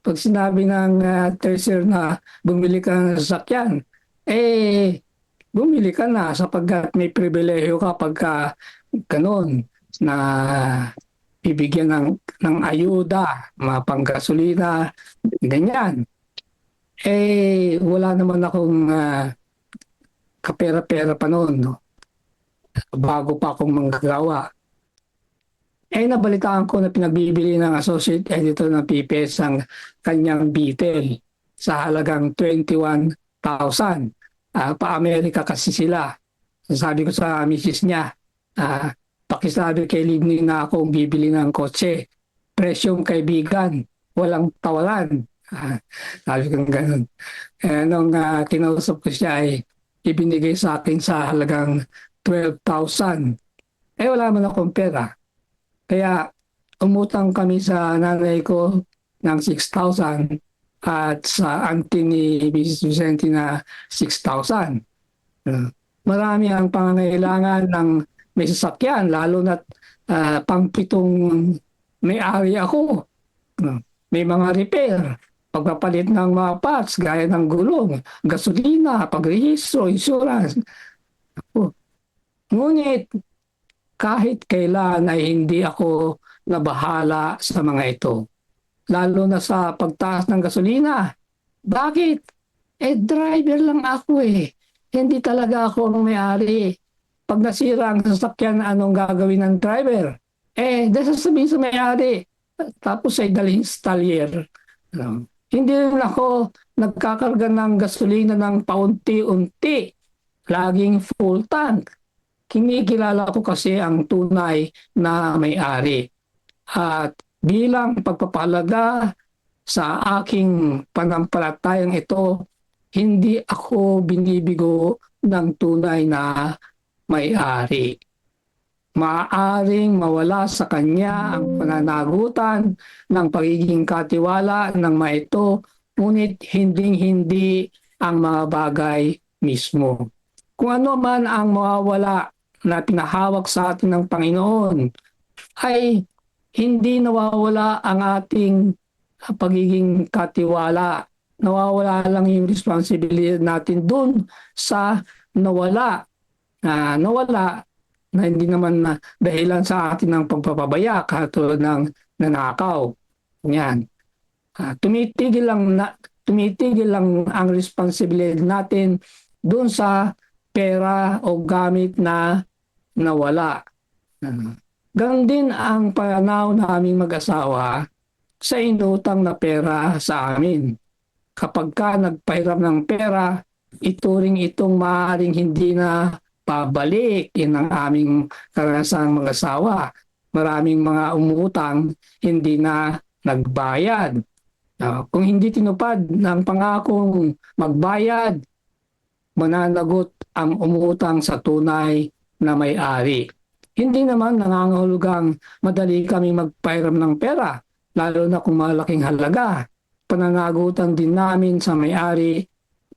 pag sinabi ng tesorero na bumili ka ng sasakyan, bumili ka na sapagkat may pribilehiyo ka pagka ganun na bibigyan ng ayuda, mga panggasolina, ganyan. Wala naman akong kapera-pera pa noon, no? Bago pa akong manggagawa. Nabalitaan ko na pinagbibili ng associate editor ng PPS ang kanyang Beetle sa halagang 21,000. Pa-Amerika kasi sila. Sabi ko sa misis niya, pakisabi kay Livni na akong bibili ng kotse. Presyong kaibigan, walang tawaran. Sabi ko gano'n. Nung kinausap ko siya ay ibinigay sa akin sa halagang 12,000. Wala man akong pera. Kaya umutang kami sa nanay ko ng 6,000 at sa auntie ni Mrs. Vicente na 6,000. Marami ang pangangailangan ng may sasakyan, lalo na pang-pitong may-ari ako. May mga repair, pagpapalit ng mga parts, gaya ng gulong, gasolina, pagrehistro, insurance. Ngunit kahit kailan ay hindi ako nabahala sa mga ito. Lalo na sa pagtaas ng gasolina. Bakit? Driver lang ako eh. Hindi talaga ako ang may-ari. Pag nasira ang sasakyan, anong gagawin ng driver? Dahil sasabihin sa may-ari. Tapos ay dalhin sa talyer. Hindi rin ako nagkakarga ng gasolina ng paunti-unti. Laging full tank. Kinikilala ko kasi ang tunay na may-ari. At bilang pagpapalaga sa aking panampalatayang ito, hindi ako binibigo ng tunay na may-ari. Maaaring mawala sa kanya ang pananagutan ng pagiging katiwala ng mga ito, ngunit hindi ang mga bagay mismo. Kung ano man ang mawawala na pinahawak sa atin ng Panginoon, ay hindi nawawala ang ating pagiging katiwala. Nawawala lang yung responsibility natin dun sa nawala. Nawala na hindi naman na dahilan sa atin ng pagpapabaya katulad ng nanakaw. Yan. Tumitigil lang ang responsibility natin dun sa pera o gamit na nawala. Ganon din ang pananaw naming mag-asawa sa inutang na pera sa amin. Kapag ka nagpahiram ng pera, itong maaaring hindi na pabalik. Yan ang aming karanasang mag-asawa. Maraming mga umutang, hindi na nagbayad. Kung hindi tinupad ng pangakong magbayad, mananagot ang umutang sa tunay na may-ari. Hindi naman nangangahulugang madali kami magpahiram ng pera, lalo na kung malaking halaga. Pananagutan din namin sa may-ari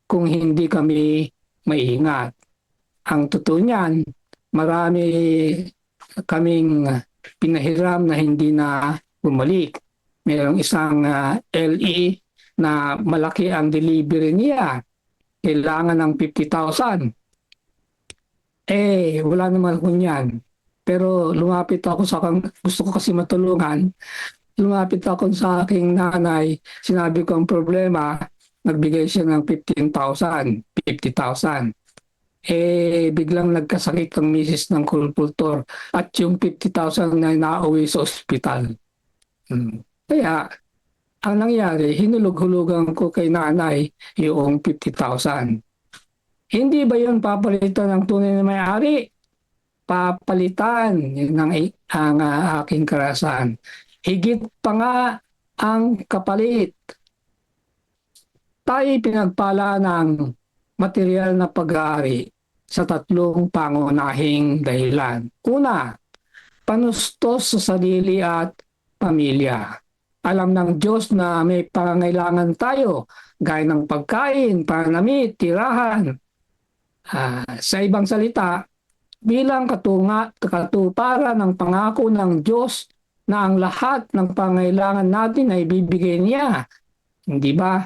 kung hindi kami maingat. Ang totoo niyan, marami kaming pinahiram na hindi na bumalik. Mayroong isang LE na malaki ang delivery niya. Kailangan ng 50,000. Wala naman ko niyan. Pero lumapit ako gusto ko kasi matulungan. Lumapit ako sa aking nanay, sinabi ko ang problema, nagbigay siya ng 50,000. Biglang nagkasakit ang misis ng kulpultor at yung 50,000 na nauwi sa ospital. Kaya ang nangyari, hinulog-hulugan ko kay nanay yung 50,000. Hindi ba yun papalitan ng tunay na may-ari? Papalitan yun ang aking karasan. Higit pa nga ang kapalit. Tayo pinagpala ng material na pag-aari sa 3 pangunahing dahilan. Una, panustos sa sarili at pamilya. Alam ng Diyos na may pangangailangan tayo, gaya ng pagkain, panamit, tirahan. Sa ibang salita, bilang katuparan ng pangako ng Diyos na ang lahat ng pangangailangan natin ay bibigay niya. Hindi ba?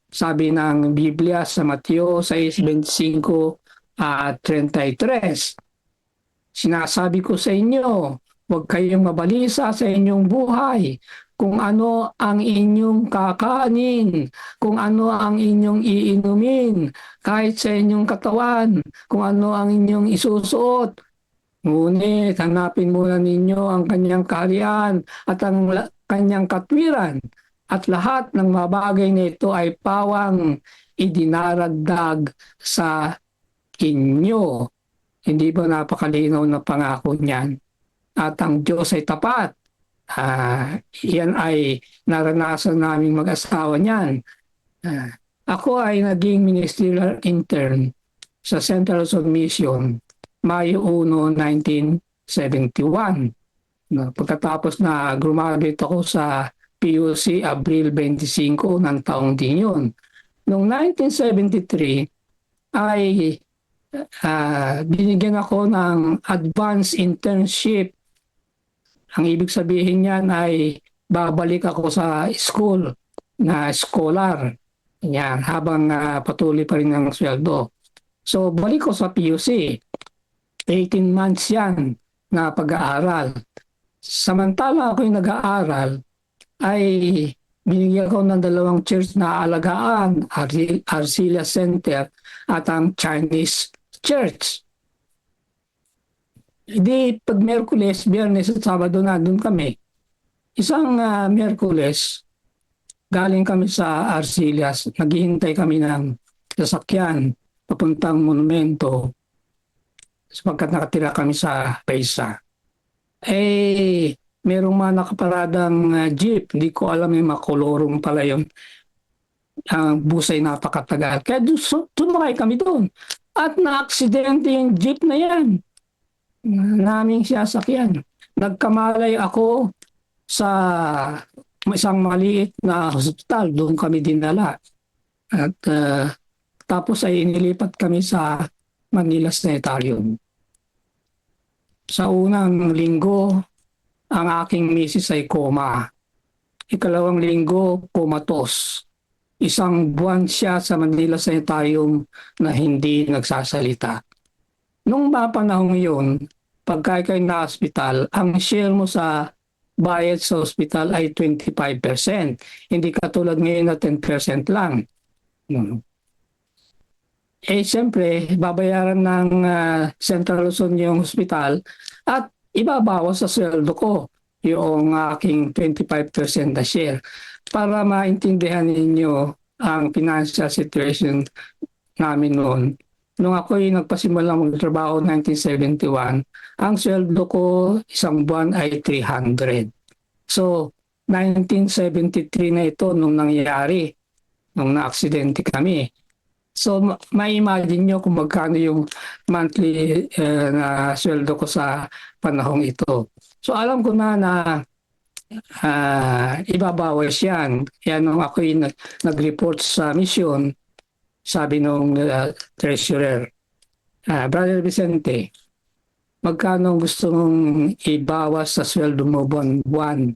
Sabi ng Biblia sa Mateo 6:25 at 33, sinasabi ko sa inyo, huwag kayong mabalisa sa inyong buhay, kung ano ang inyong kakanin, kung ano ang inyong iinumin, kahit sa inyong katawan, kung ano ang inyong isusuot. Ngunit hanapin muna ninyo ang kanyang kaharian at ang kanyang katwiran, at lahat ng mga bagay na ito ay pawang idinaragdag sa inyo. Hindi ba napakalinaw na pangako niyan? At ang Diyos ay tapat. Yan ay naranasan naming mag-asawa niyan. Ako ay naging ministerial intern sa Central Luzon Mission Mayo 1, 1971. Pagkatapos na graduate ako sa PUC Abril 25 ng taong din yun. Noong 1973 ay binigyan ako ng advanced internship. Ang ibig sabihin niyan ay babalik ako sa school na scholar. Yan, habang patuloy pa rin ang sweldo. So balik ko sa PUC. 18 months yan na pag-aaral. Samantala ako yung nag-aaral, ay binigyan ko ng 2 church na alagaan, Arcilla Center at ang Chinese Church. Hindi, pag Miyerkules, Biyernes at Sabado na doon kami. Isang Miyerkules, galing kami sa Arcillas, naghihintay kami ng sasakyan papuntang monumento sapagkat nakatira kami sa Paysa. Merong mga nakaparadang jeep, hindi ko alam yung makolorong pala yun. Ang busay napakatagal. Kaya sumakay kami doon. At na-aksidente yung jeep na yan. Naming sasakyan. Nagkamalay ako sa isang maliit na hospital. Doon kami dinala. At tapos ay inilipat kami sa Manila Sanitarium. Sa unang linggo, ang aking misis ay coma. Ikalawang linggo, comatose. 1 buwan siya sa Manila Sanitarium na hindi nagsasalita. Nung mga panahon yun, pagka ikay na hospital, ang share mo sa bayad sa hospital ay 25%. Hindi katulad ngayon na 10% lang. Siyempre, babayaran ng Central Luzon yung hospital at ibabawas sa sweldo ko yung aking 25% na share para maintindihan ninyo ang financial situation namin noon. Nung ako'y nagpasimula magtrabaho 1971, ang sweldo ko isang buwan ay 300. So, 1973 na ito nung nangyari, nung na-aksidente kami. So, ma-imagine nyo kung magkano yung monthly na sweldo ko sa panahong ito. So, alam ko na ibabawas yan. Kaya nung ako'y nag-report sa mission, sabi nung treasurer, Brother Vicente, magkano gusto mong ibawas sa sweldo mo buwan-buwan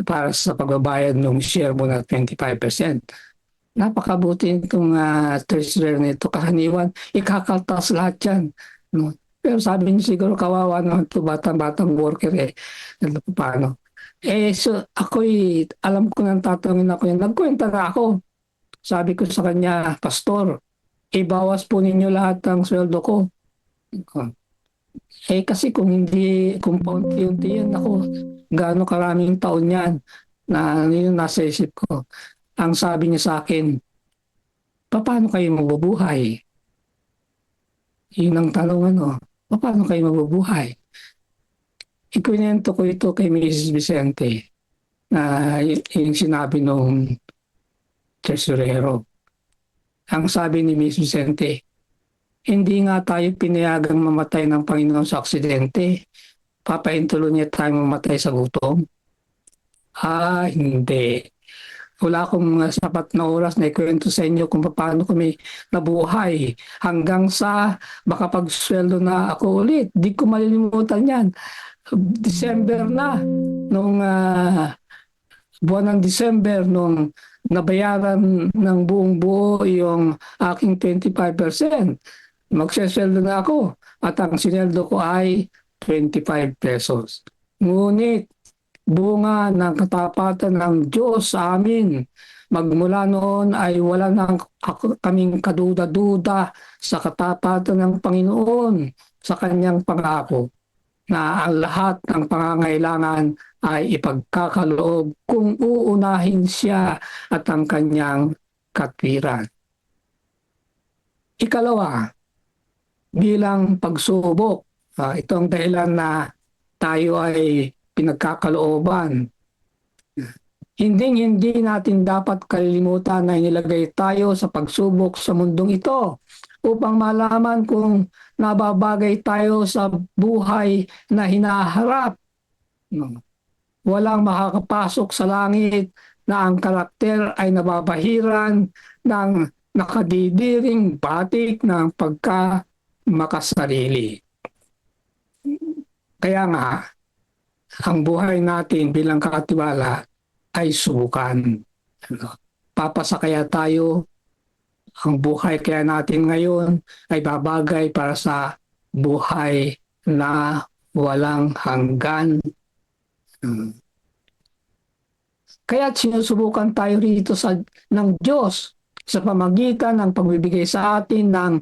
para sa pagbabayad ng share mo na 25%? Napakabuti itong treasurer nito, kahaniwan, ikakaltas lahat yan. No? Pero sabi niyo siguro kawawa naman ito, batang worker paano? So ako'y, alam ko nang tatanungin ako yan, nagkwenta na ako. Sabi ko sa kanya, Pastor, ibawas po ninyo lahat ng sweldo ko. Kasi kung paunti-unti yan, ako, gaano karaming taon yan na yun nasa isip ko. Ang sabi niya sa akin, paano kayo mabubuhay? Yun ang tanong, paano kayo mabubuhay? Ikwento ko ito kay Mrs. Vicente na yung sinabi nung tesorero. Ang sabi ni Mrs. Vicente, hindi nga tayo pinayagang mamatay ng Panginoon sa aksidente. Papaintulo niya tayo mamatay sa gutom? Hindi. Wala akong sapat na oras na ikwento sa inyo kung paano kami nabuhay hanggang sa makapagsweldo na ako ulit. Di ko malilimutan yan. December na, nung buwan ng December, nung nabayaran ng buong buo yung aking 25%. Magsesweldo na ako at ang sineldo ko ay 25 pesos. Ngunit bunga ng katapatan ng Diyos sa amin, magmula noon ay wala nang kaming kaduda-duda sa katapatan ng Panginoon sa kanyang pangako na ang lahat ng pangangailangan ay ipagkakaloob kung uunahin siya at ang kanyang katwiran. Ikalawa, bilang pagsubok, ito ang dahilan na tayo ay pinagkakalooban. Hindi natin dapat kalilimutan na inilagay tayo sa pagsubok sa mundong ito upang malaman kung nababagay tayo sa buhay na hinaharap. Walang makakapasok sa langit na ang karakter ay nababahiran ng nakadidiring batik ng pagkamakasarili. Kaya nga, ang buhay natin bilang kakatiwala ay subukan. Papasakaya tayo, ang buhay kaya natin ngayon ay babagay para sa buhay na walang hanggan. Kaya sinusubukan tayo rito ng Diyos sa pamagitan ng pagbibigay sa atin ng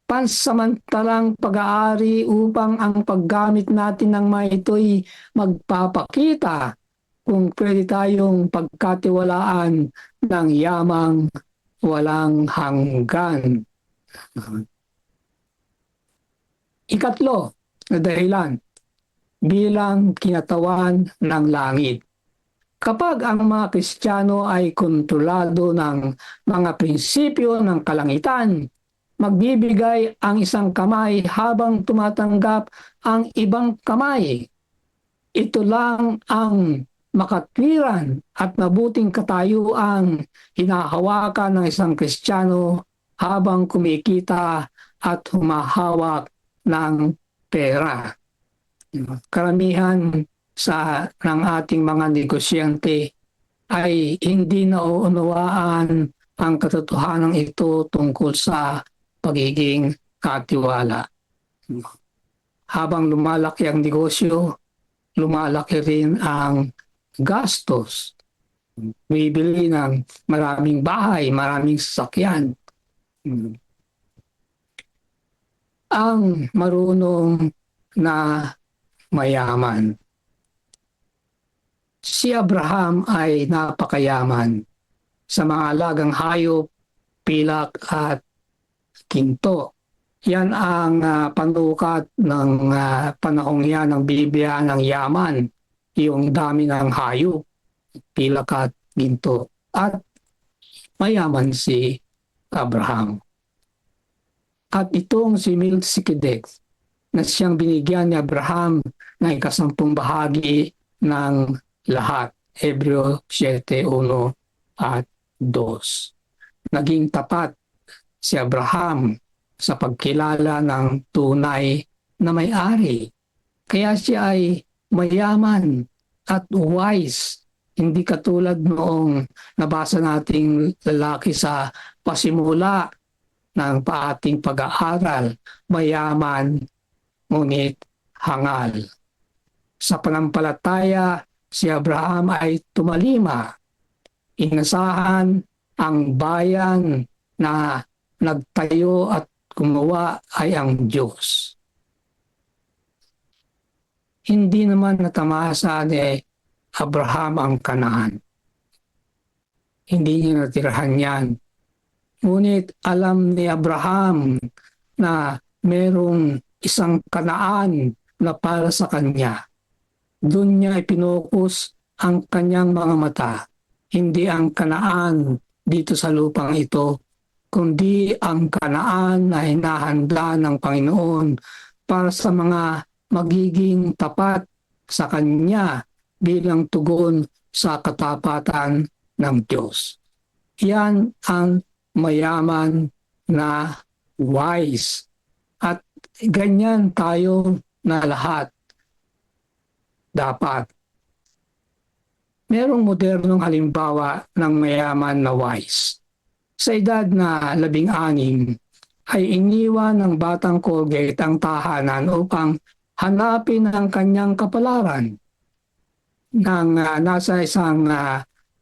pansamantalang pag-aari upang ang paggamit natin ng mga ito'y magpapakita kung pwede tayong pagkatiwalaan ng yamang walang hanggan. Ikatlo na dahilan, bilang kinatawan ng langit. Kapag ang mga Kristiyano ay kontrolado ng mga prinsipyo ng kalangitan, magbibigay ang isang kamay habang tumatanggap ang ibang kamay. Ito lang ang makatwiran at mabuting katayuang hinahawakan ng isang Kristiyano habang kumikita at humahawak ng pera. Karamihan ng ating mga negosyante ay hindi nauunawaan ang katotohanan ito tungkol sa pagiging katiwala. Habang lumalaki ang negosyo, lumalaki rin ang gastos. Bibili ng maraming bahay, maraming sasakyan. Ang marunong na mayaman. Si Abraham ay napakayaman sa mga alagang hayop, pilak at ginto. Yan ang panukat ng panahong yan ng Biblia ng yaman, yung dami ng hayop, pilak at ginto. At mayaman si Abraham. At itong si Melchizedek na siyang binigyan ni Abraham ng 10 bahagi ng lahat. Hebreo 7:1 at 2. Naging tapat si Abraham sa pagkilala ng tunay na may-ari. Kaya siya ay mayaman at wise. Hindi katulad noong nabasa nating lalaki sa pasimula ng ating pag-aaral, mayaman ngunit hangal. Sa panampalataya, si Abraham ay tumalima. Inasahan ang bayan na nagtayo at gumawa ay ang Diyos. hindi naman natamasa ni Abraham ang Kanaan. Hindi niya natirahan yan. Ngunit alam ni Abraham na merong isang Kanaan na para sa kanya. Doon niya ipinokus ang kanyang mga mata. Hindi ang Kanaan dito sa lupang ito, kundi ang Kanaan na hinahanda ng Panginoon para sa mga magiging tapat sa Kanya bilang tugon sa katapatan ng Diyos. Yan ang mayaman na wise. At ganyan tayo na lahat. Dapat. Merong modernong halimbawa ng mayaman na wise. Sa edad na 16, ay iniwan ng batang Colgate ang tahanan upang hanapin ang kanyang kapalaran nang nasa isang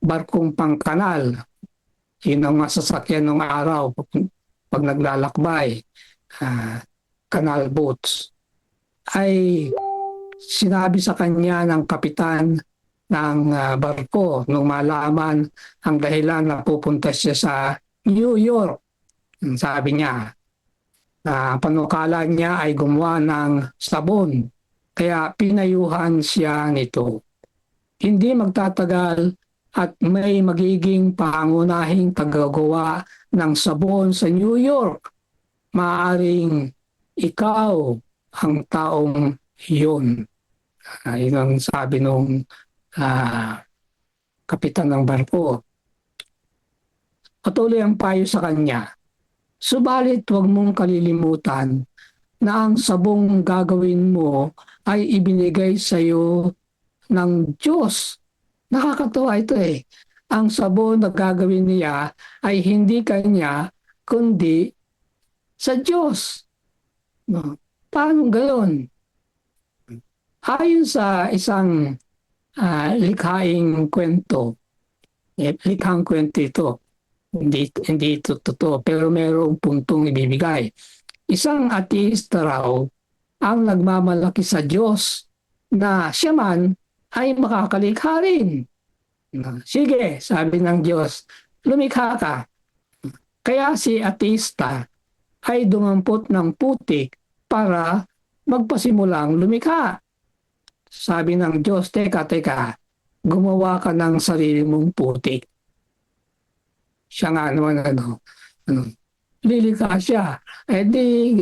barkong pangkanal. Yun ang masasakyan ng araw pag naglalakbay, canal boats. Ay sinabi sa kanya ng kapitan ng barko nung malaman ang dahilan na pupunta siya sa New York. Sabi niya, panukala niya ay gumawa ng sabon, kaya pinayuhan siya nito. Hindi magtatagal at may magiging pangunahing tagagawa ng sabon sa New York. Maaring ikaw ang taong yun. Yun ang sabi nung kapitan ng barko. Patuloy ang payo sa kanya. Subalit huwag mong kalilimutan na ang sabong gagawin mo ay ibinigay sa iyo ng Diyos. Nakakatawa ito eh. Ang sabon na gagawin niya ay hindi kanya kundi sa Diyos. No? Paano gayon? Ayon sa isang likhang kwento ito, hindi ito totoo, pero mayroong puntong ibibigay. Isang ateista raw ang nagmamalaki sa Diyos na siya man ay makakalikha rin. Sige, sabi ng Diyos, lumikha ka. Kaya si ateista ay dumampot ng putik para magpasimulang lumikha. Sabi ng Diyos, teka, gumawa ka ng sarili mong putik. Siya nga naman, lilikha siya. Di,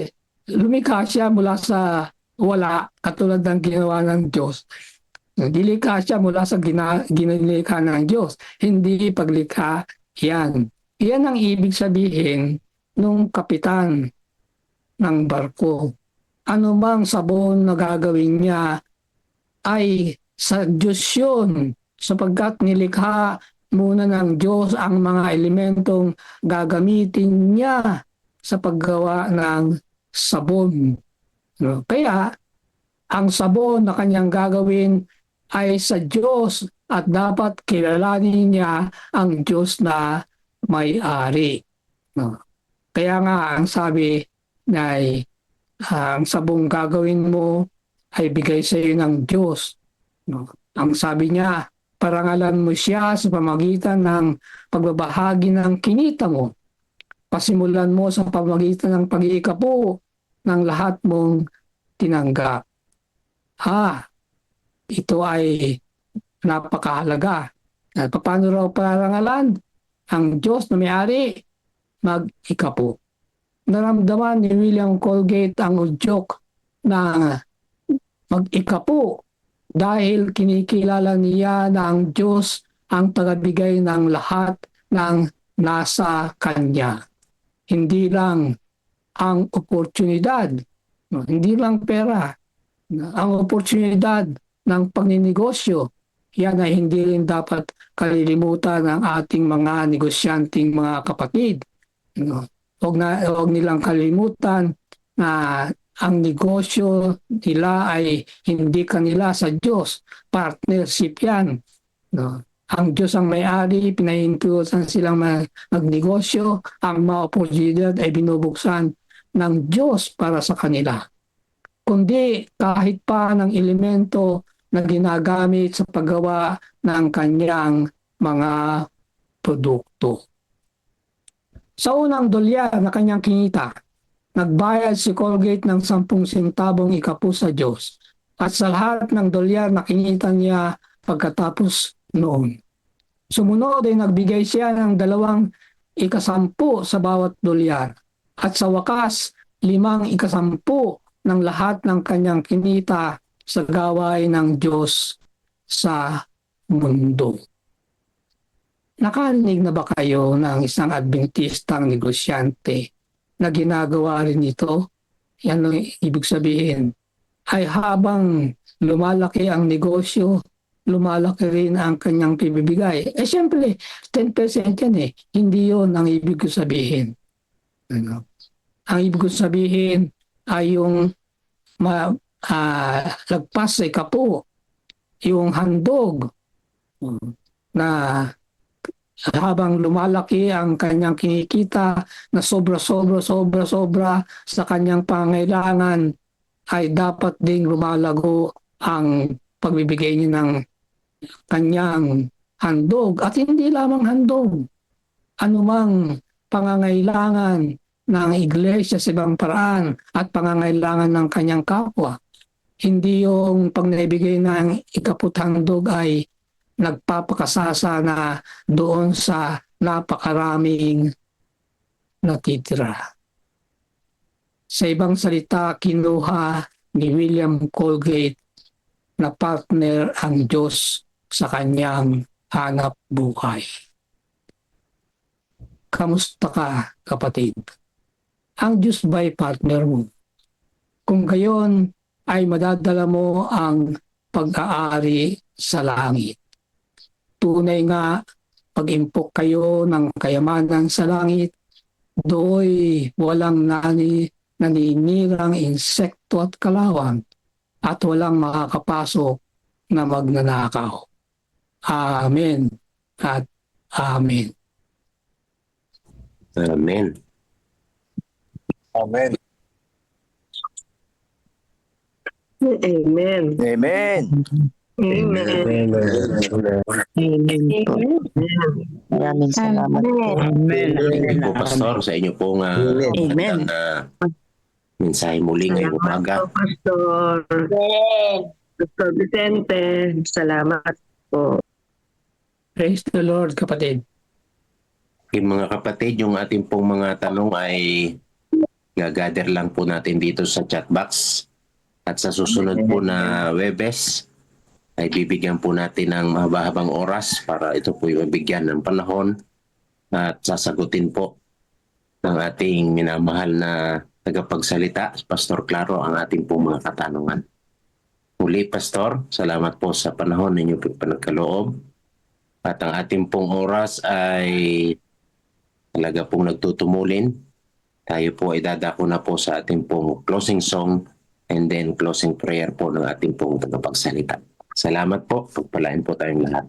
lumikha siya mula sa wala, katulad ng ginawa ng Diyos. Lilikha siya mula sa ginilikha ng Diyos. Hindi paglikha yan. Yan ang ibig sabihin nung kapitan ng barko. Ano mang sabon na gagawin niya ay sa Diyos yun, sapagkat nilikha muna ng Diyos ang mga elementong gagamitin niya sa paggawa ng sabon. Kaya, ang sabon na kanyang gagawin ay sa Diyos at dapat kilalanin niya ang Diyos na may-ari. Kaya nga, ang sabi ay ang sabong gagawin mo ay bigay sa iyo ng Diyos. Ang sabi niya, parangalan mo siya sa pamagitan ng pagbabahagi ng kinita mo. Pasimulan mo sa pamagitan ng pag-iikapo ng lahat mong tinanggap. Ito ay napakahalaga. At paano raw parangalan? Ang Diyos na may-ari, mag-ikapo. Naramdaman ni William Colgate ang udyok na mag-ikapo dahil kinikilala niya na ang Diyos ang tagabigay ng lahat ng nasa Kanya. Hindi lang ang oportunidad, hindi lang pera, ang oportunidad ng pagninegosyo, yan ay hindi rin dapat kalilimutan ng ating mga negosyanteng mga kapatid. Huwag nilang kalimutan na ang negosyo nila ay hindi kanila sa Diyos. Partnership yan. Ang Diyos ang may-ari, pinahimpulutan silang magnegosyo. Ang mga oportunidad ay binubuksan ng Diyos para sa kanila. kundi kahit pa ng elemento na ginagamit sa paggawa ng kanyang mga produkto. Sa unang dolyar na kanyang kinita, nagbayad si Colgate ng 10 sentabong ikapu sa Diyos at sa lahat ng dolyar na kinita niya pagkatapos noon. Sumunod ay nagbigay siya ng 2 ikasampu sa bawat dolyar at sa wakas 5 ikasampu ng lahat ng kanyang kinita sa gawain ng Diyos sa mundo. Nakarinig na ba kayo ng isang Adventistang negosyante na ginagawa rin ito? Yan ang ibig sabihin. Ay habang lumalaki ang negosyo, lumalaki rin ang kanyang pibibigay. Siyempre, 10% yan eh. Hindi yun ang ibig ko sabihin. Ano? Ang ibig ko sabihin ay yung lagpas sa ikapu, yung handog na habang lumalaki ang kanyang kinikita na sobra sa kanyang pangailangan, ay dapat ding lumalago ang pagbibigay niya ng kanyang handog. At hindi lamang handog, anumang pangangailangan ng iglesia sa ibang paraan at pangangailangan ng kanyang kapwa. Hindi yung pag naibigay ng ikaputhandog ay nagpapakasasa na doon sa napakaraming natitira. Sa ibang salita, kinuha ni William Colgate na partner ang Diyos sa kanyang hanap buhay. Kamusta ka, kapatid? Ang Diyos ba'y partner mo? Kung gayon, ay madadala mo ang pag-aari sa langit. Tunay nga, pag-impok kayo ng kayamanan sa langit, do'y walang naninirang insekto at kalawang at walang makakapasok na magnanakaw. Amen at amen. Amen. Amen. Amen. Amen. Amen. Amen po. Maraming salamat po. Thank you po, Pastor, sa inyo pong magandang mensahe muli ngayong umaga. Salamat po, Pastor. Pastor Vicente, salamat po. Praise the Lord, kapatid. Okay, mga kapatid, yung ating pong mga tanong ay gagather lang po natin dito sa chat box. At sa susunod po na Webes, ay bibigyan po natin ng mahaba-habang oras para ito po yung mabigyan ng panahon at sasagutin po ng ating minamahal na tagapagsalita, Pastor Claro, ang ating po mga katanungan. Muli, Pastor, salamat po sa panahon ninyo pinagkaloob. At ang ating pong oras ay talaga pong nagtutumulin. Tayo po ay dadako na po sa ating pong closing song and then closing prayer po ng ating pong tagapagsalita. Salamat po. Pagpalain po tayong lahat.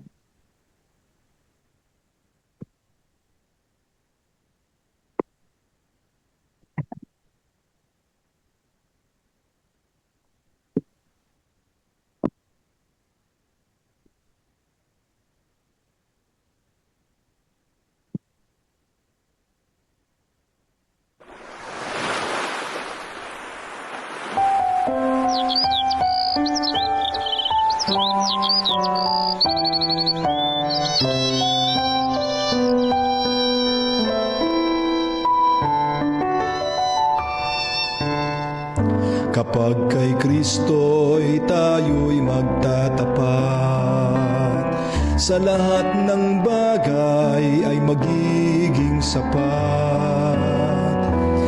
Kapag kay Kristo'y tayo'y magtatapat, sa lahat ng bagay ay magiging sapat.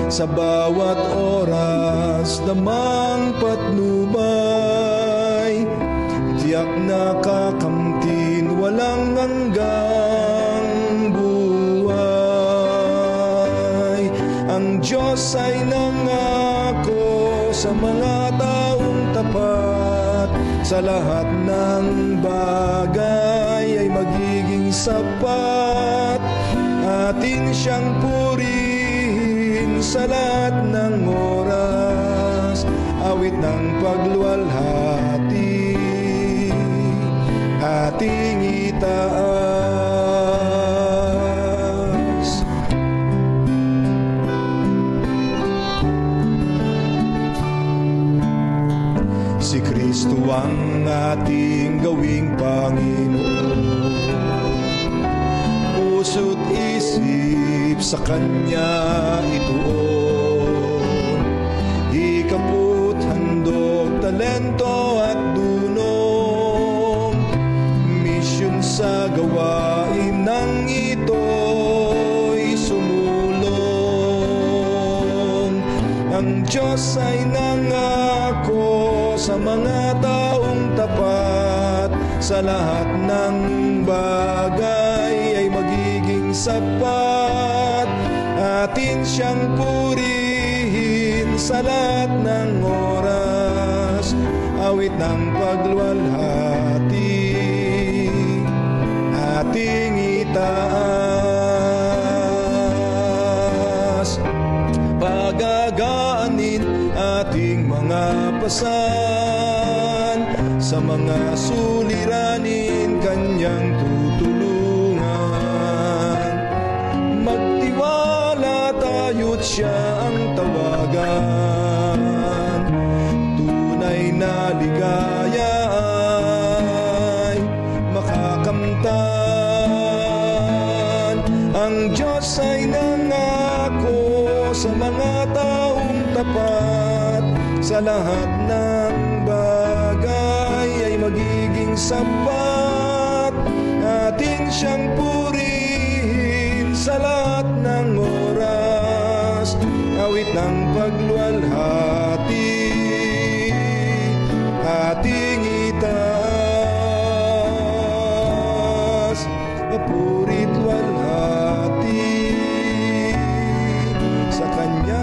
Sa bawat oras damang patnubay, tiyak na kakamtin walang hanggang buhay. Ang Diyos ay nangako sa mga taong tapat, sa lahat ng bagay ay magiging sapat. Atin siyang purihin sa lahat ng oras, awit awit ng pagluwalhati, ating itaas. Si Kristo ang ating gawing Panginoon, puso't isip sa Kanya ituon, ikaput, handog, talento at dunong, misyon sa gawain ng ito'y sumulong. Ang Diyos ay nangako sa mga taong tapat, sa lahat ng bagay ay magiging sapat. Atin siyang purihin sa lahat ng oras, awit ng pagluwalhati, ating itaas. Pagagaanin ating mga pasan, sa mga suliranin Kanyang tutulungan. Magtiwala tayo't Siya ang tawagan, tunay na ligaya ay makakamtan. Ang Diyos ay nangako sa mga taong tapat, sa lahat ng bagay ay magiging sapat. Atin siyang purihin sa lahat ng oras, awit ng pagluwalhati, ating itaas. Papuri't walhati sa Kanya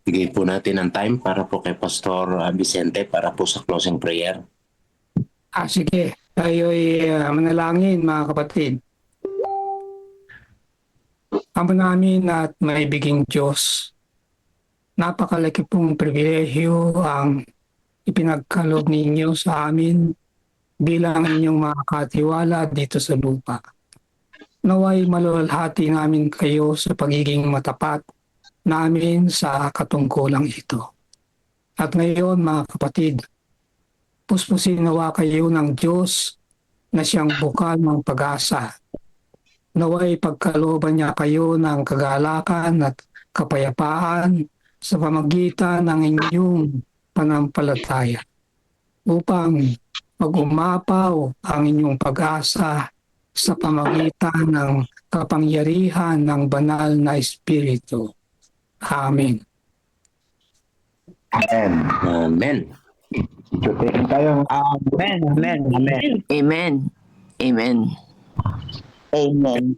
Bigay po natin ang time para po kay Pastor Vicente para po sa closing prayer. Sige, tayo'y manalangin mga kapatid. Ama namin at maibiging Diyos, napakalaki pong pribilehyo ang ipinagkaloob ninyo sa amin bilang inyong mga katiwala dito sa lupa. Naway maluwalhati namin kayo sa pagiging matapat namin sa katungkulang ito. At ngayon mga kapatid, puspusin nawa kayo ng Diyos na siyang bukal ng pag-asa. Naway pagkalooban niya kayo ng kagalakan at kapayapaan sa pamagitan ng inyong panampalataya, upang mag-umapaw ang inyong pag-asa sa pamagitan ng kapangyarihan ng banal na Espiritu. Amen. Amen. Amen. Tutuin tayo. Amen. Amen. Amen. Amen. Amen. Amen.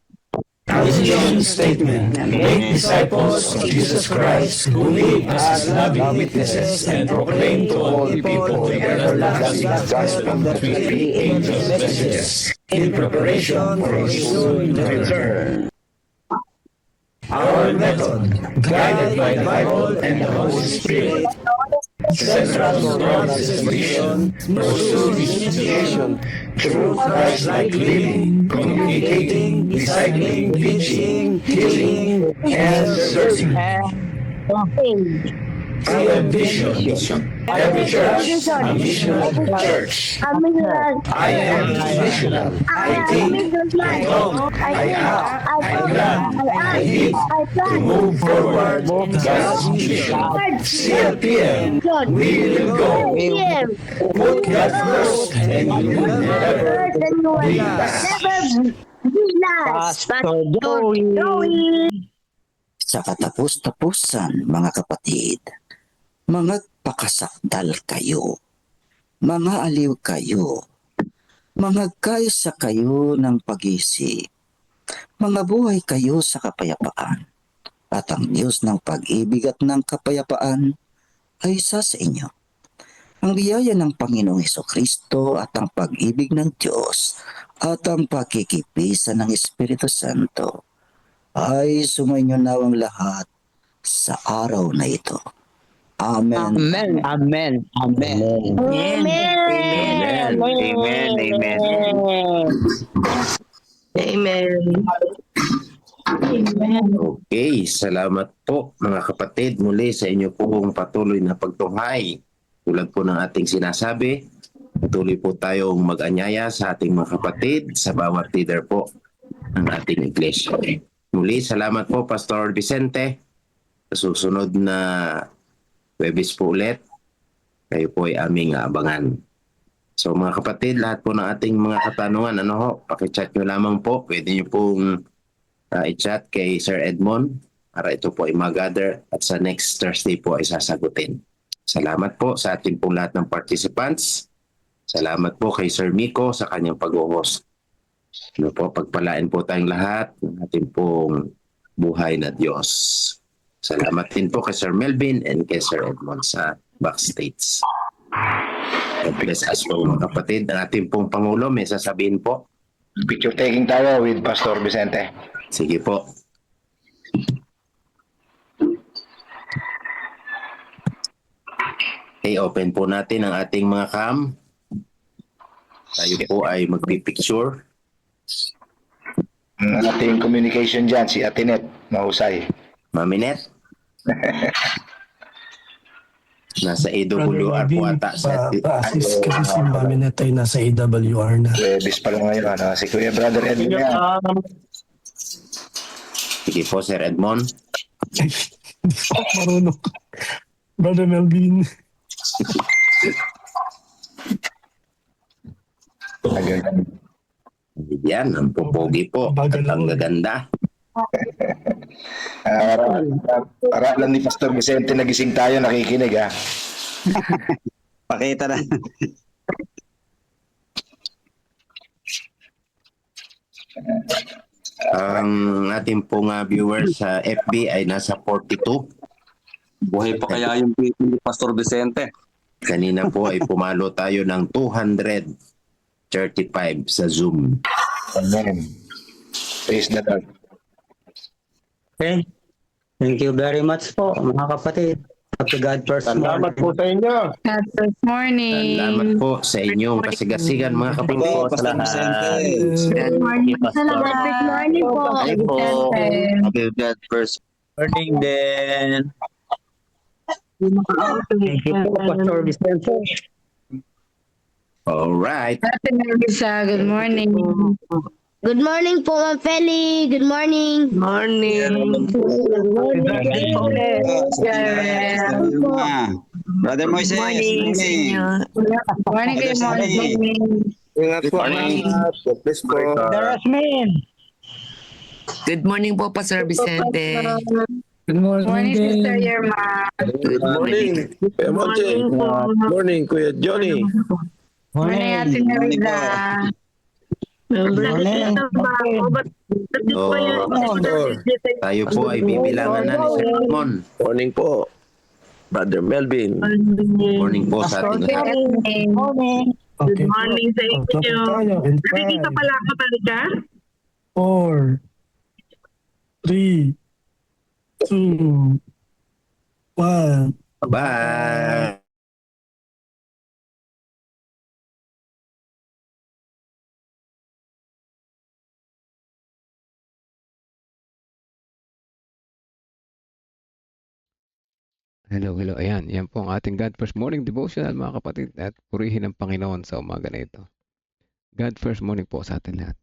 Vision statement. Make disciples of Jesus Christ who live as loving witnesses and proclaim to all people the everlasting gospel that will be angels' messages in preparation for His soon return. Our method, guided by the Bible and the Holy Spirit, central to God's mission, pursue His through Christ-like living, communicating, discipling, teaching, healing, and serving. I am vision. Every church, a missional church. I am missional. I think, I talk, I act, I plan, I live to move forward God's mission. CLPM, we will go. Put God first and you will never be last. Pastor Joey. Sa katapos-tapusan, mga kapatid, mga pakasakdal kayo, mga aliw kayo, mga kaysa kayo ng pag-isip, mga buhay kayo sa kapayapaan, at ang Diyos ng pag-ibig at ng kapayapaan ay isa sa inyo. Ang biyaya ng Panginoong Hesukristo at ang pag-ibig ng Diyos at ang pagkikipisan ng Espiritu Santo ay sumainyo nawang lahat sa araw na ito. Amen. Amen. Amen. Amen. Amen. Amen. Amen. Okay, salamat po mga kapatid muli sa inyo pong patuloy na pagtunghay. Tulad po ng ating sinasabi, patuloy po tayong mag-anyaya sa ating mga kapatid sa bawat leader po ng ating iglesia. Muli, salamat po Pastor Vicente. Sa susunod na Webis po ulit, kayo po ay aming aabangan. So mga kapatid, lahat po ng ating mga katanungan, pakichat nyo lamang po. Pwede nyo pong i-chat kay Sir Edmond para ito po ay mag-gather at sa next Thursday po ay sasagutin. Salamat po sa ating pong lahat ng participants. Salamat po kay Sir Miko sa kanyang pag-host. Pagpalain po tayong lahat ng ating pong buhay na Diyos. Salamat din po kay Sir Melvin and kay Sir Edmond sa backstage. God bless us po mga kapatid. Ang ating pong Pangulo, may sasabihin po. Picture taking tayo with Pastor Vicente. Sige po. Okay, open po natin ang ating mga cam. Tayo po ay magpipicture. Ang ating communication dyan, si Atinet, mahusay. Maminet. Nasa AWR po ata. Assist kasi si Mami Netay nasa AWR na. Webis pa lang ngayon, si Kuya Brother Edwin yan. Sige po, Sir Edmond. Hindi ko marunong. Brother Melvin. Yan, ang pupogi po. At ang gaganda. Para lang ni Pastor Vicente nagising tayo, nakikinig ha. Pakita na. Ang ating pong viewers sa FB ay nasa 42. Buhay pa kaya yung video ni Pastor Vicente? Kanina po ay pumalo tayo ng 235 sa Zoom. Amen. Praise the Lord. Okay. Thank you very much po, mga kapatid. Happy God first morning. Salamat po sa inyo. God first morning. Salamat po sa inyong kasigasigan mga kapatid. Pastor Vicente. Good morning. Salamat. Good morning po. Happy God first morning din. Thank you po, Pastor Vicente. Alright. Ate Melissa, good morning. Good morning po, Ma'am Feli. Good morning. Morning. Brother Moises. Morning. Morning kayo, morning. Ingat po. God bless po. Good morning po, Pastor Vicente. Good morning, Morning, din. Sister Yerma. Good morning. Kuya Monche. Morning, Kuya Johnny. Morning, Ate Melissa. Tayo po ay bibilangan na ni Sir Edmond. Morning po, Brother Melvin. Morning po sa ating lahat. Good morning sa inyo. Nakikita pala ako talaga? 4, 3, 2, 1. Bye! Hello. Ayan, yan po ang ating God First Morning Devotional mga kapatid at purihin ang Panginoon sa umaga na ito. God First Morning po sa atin lahat.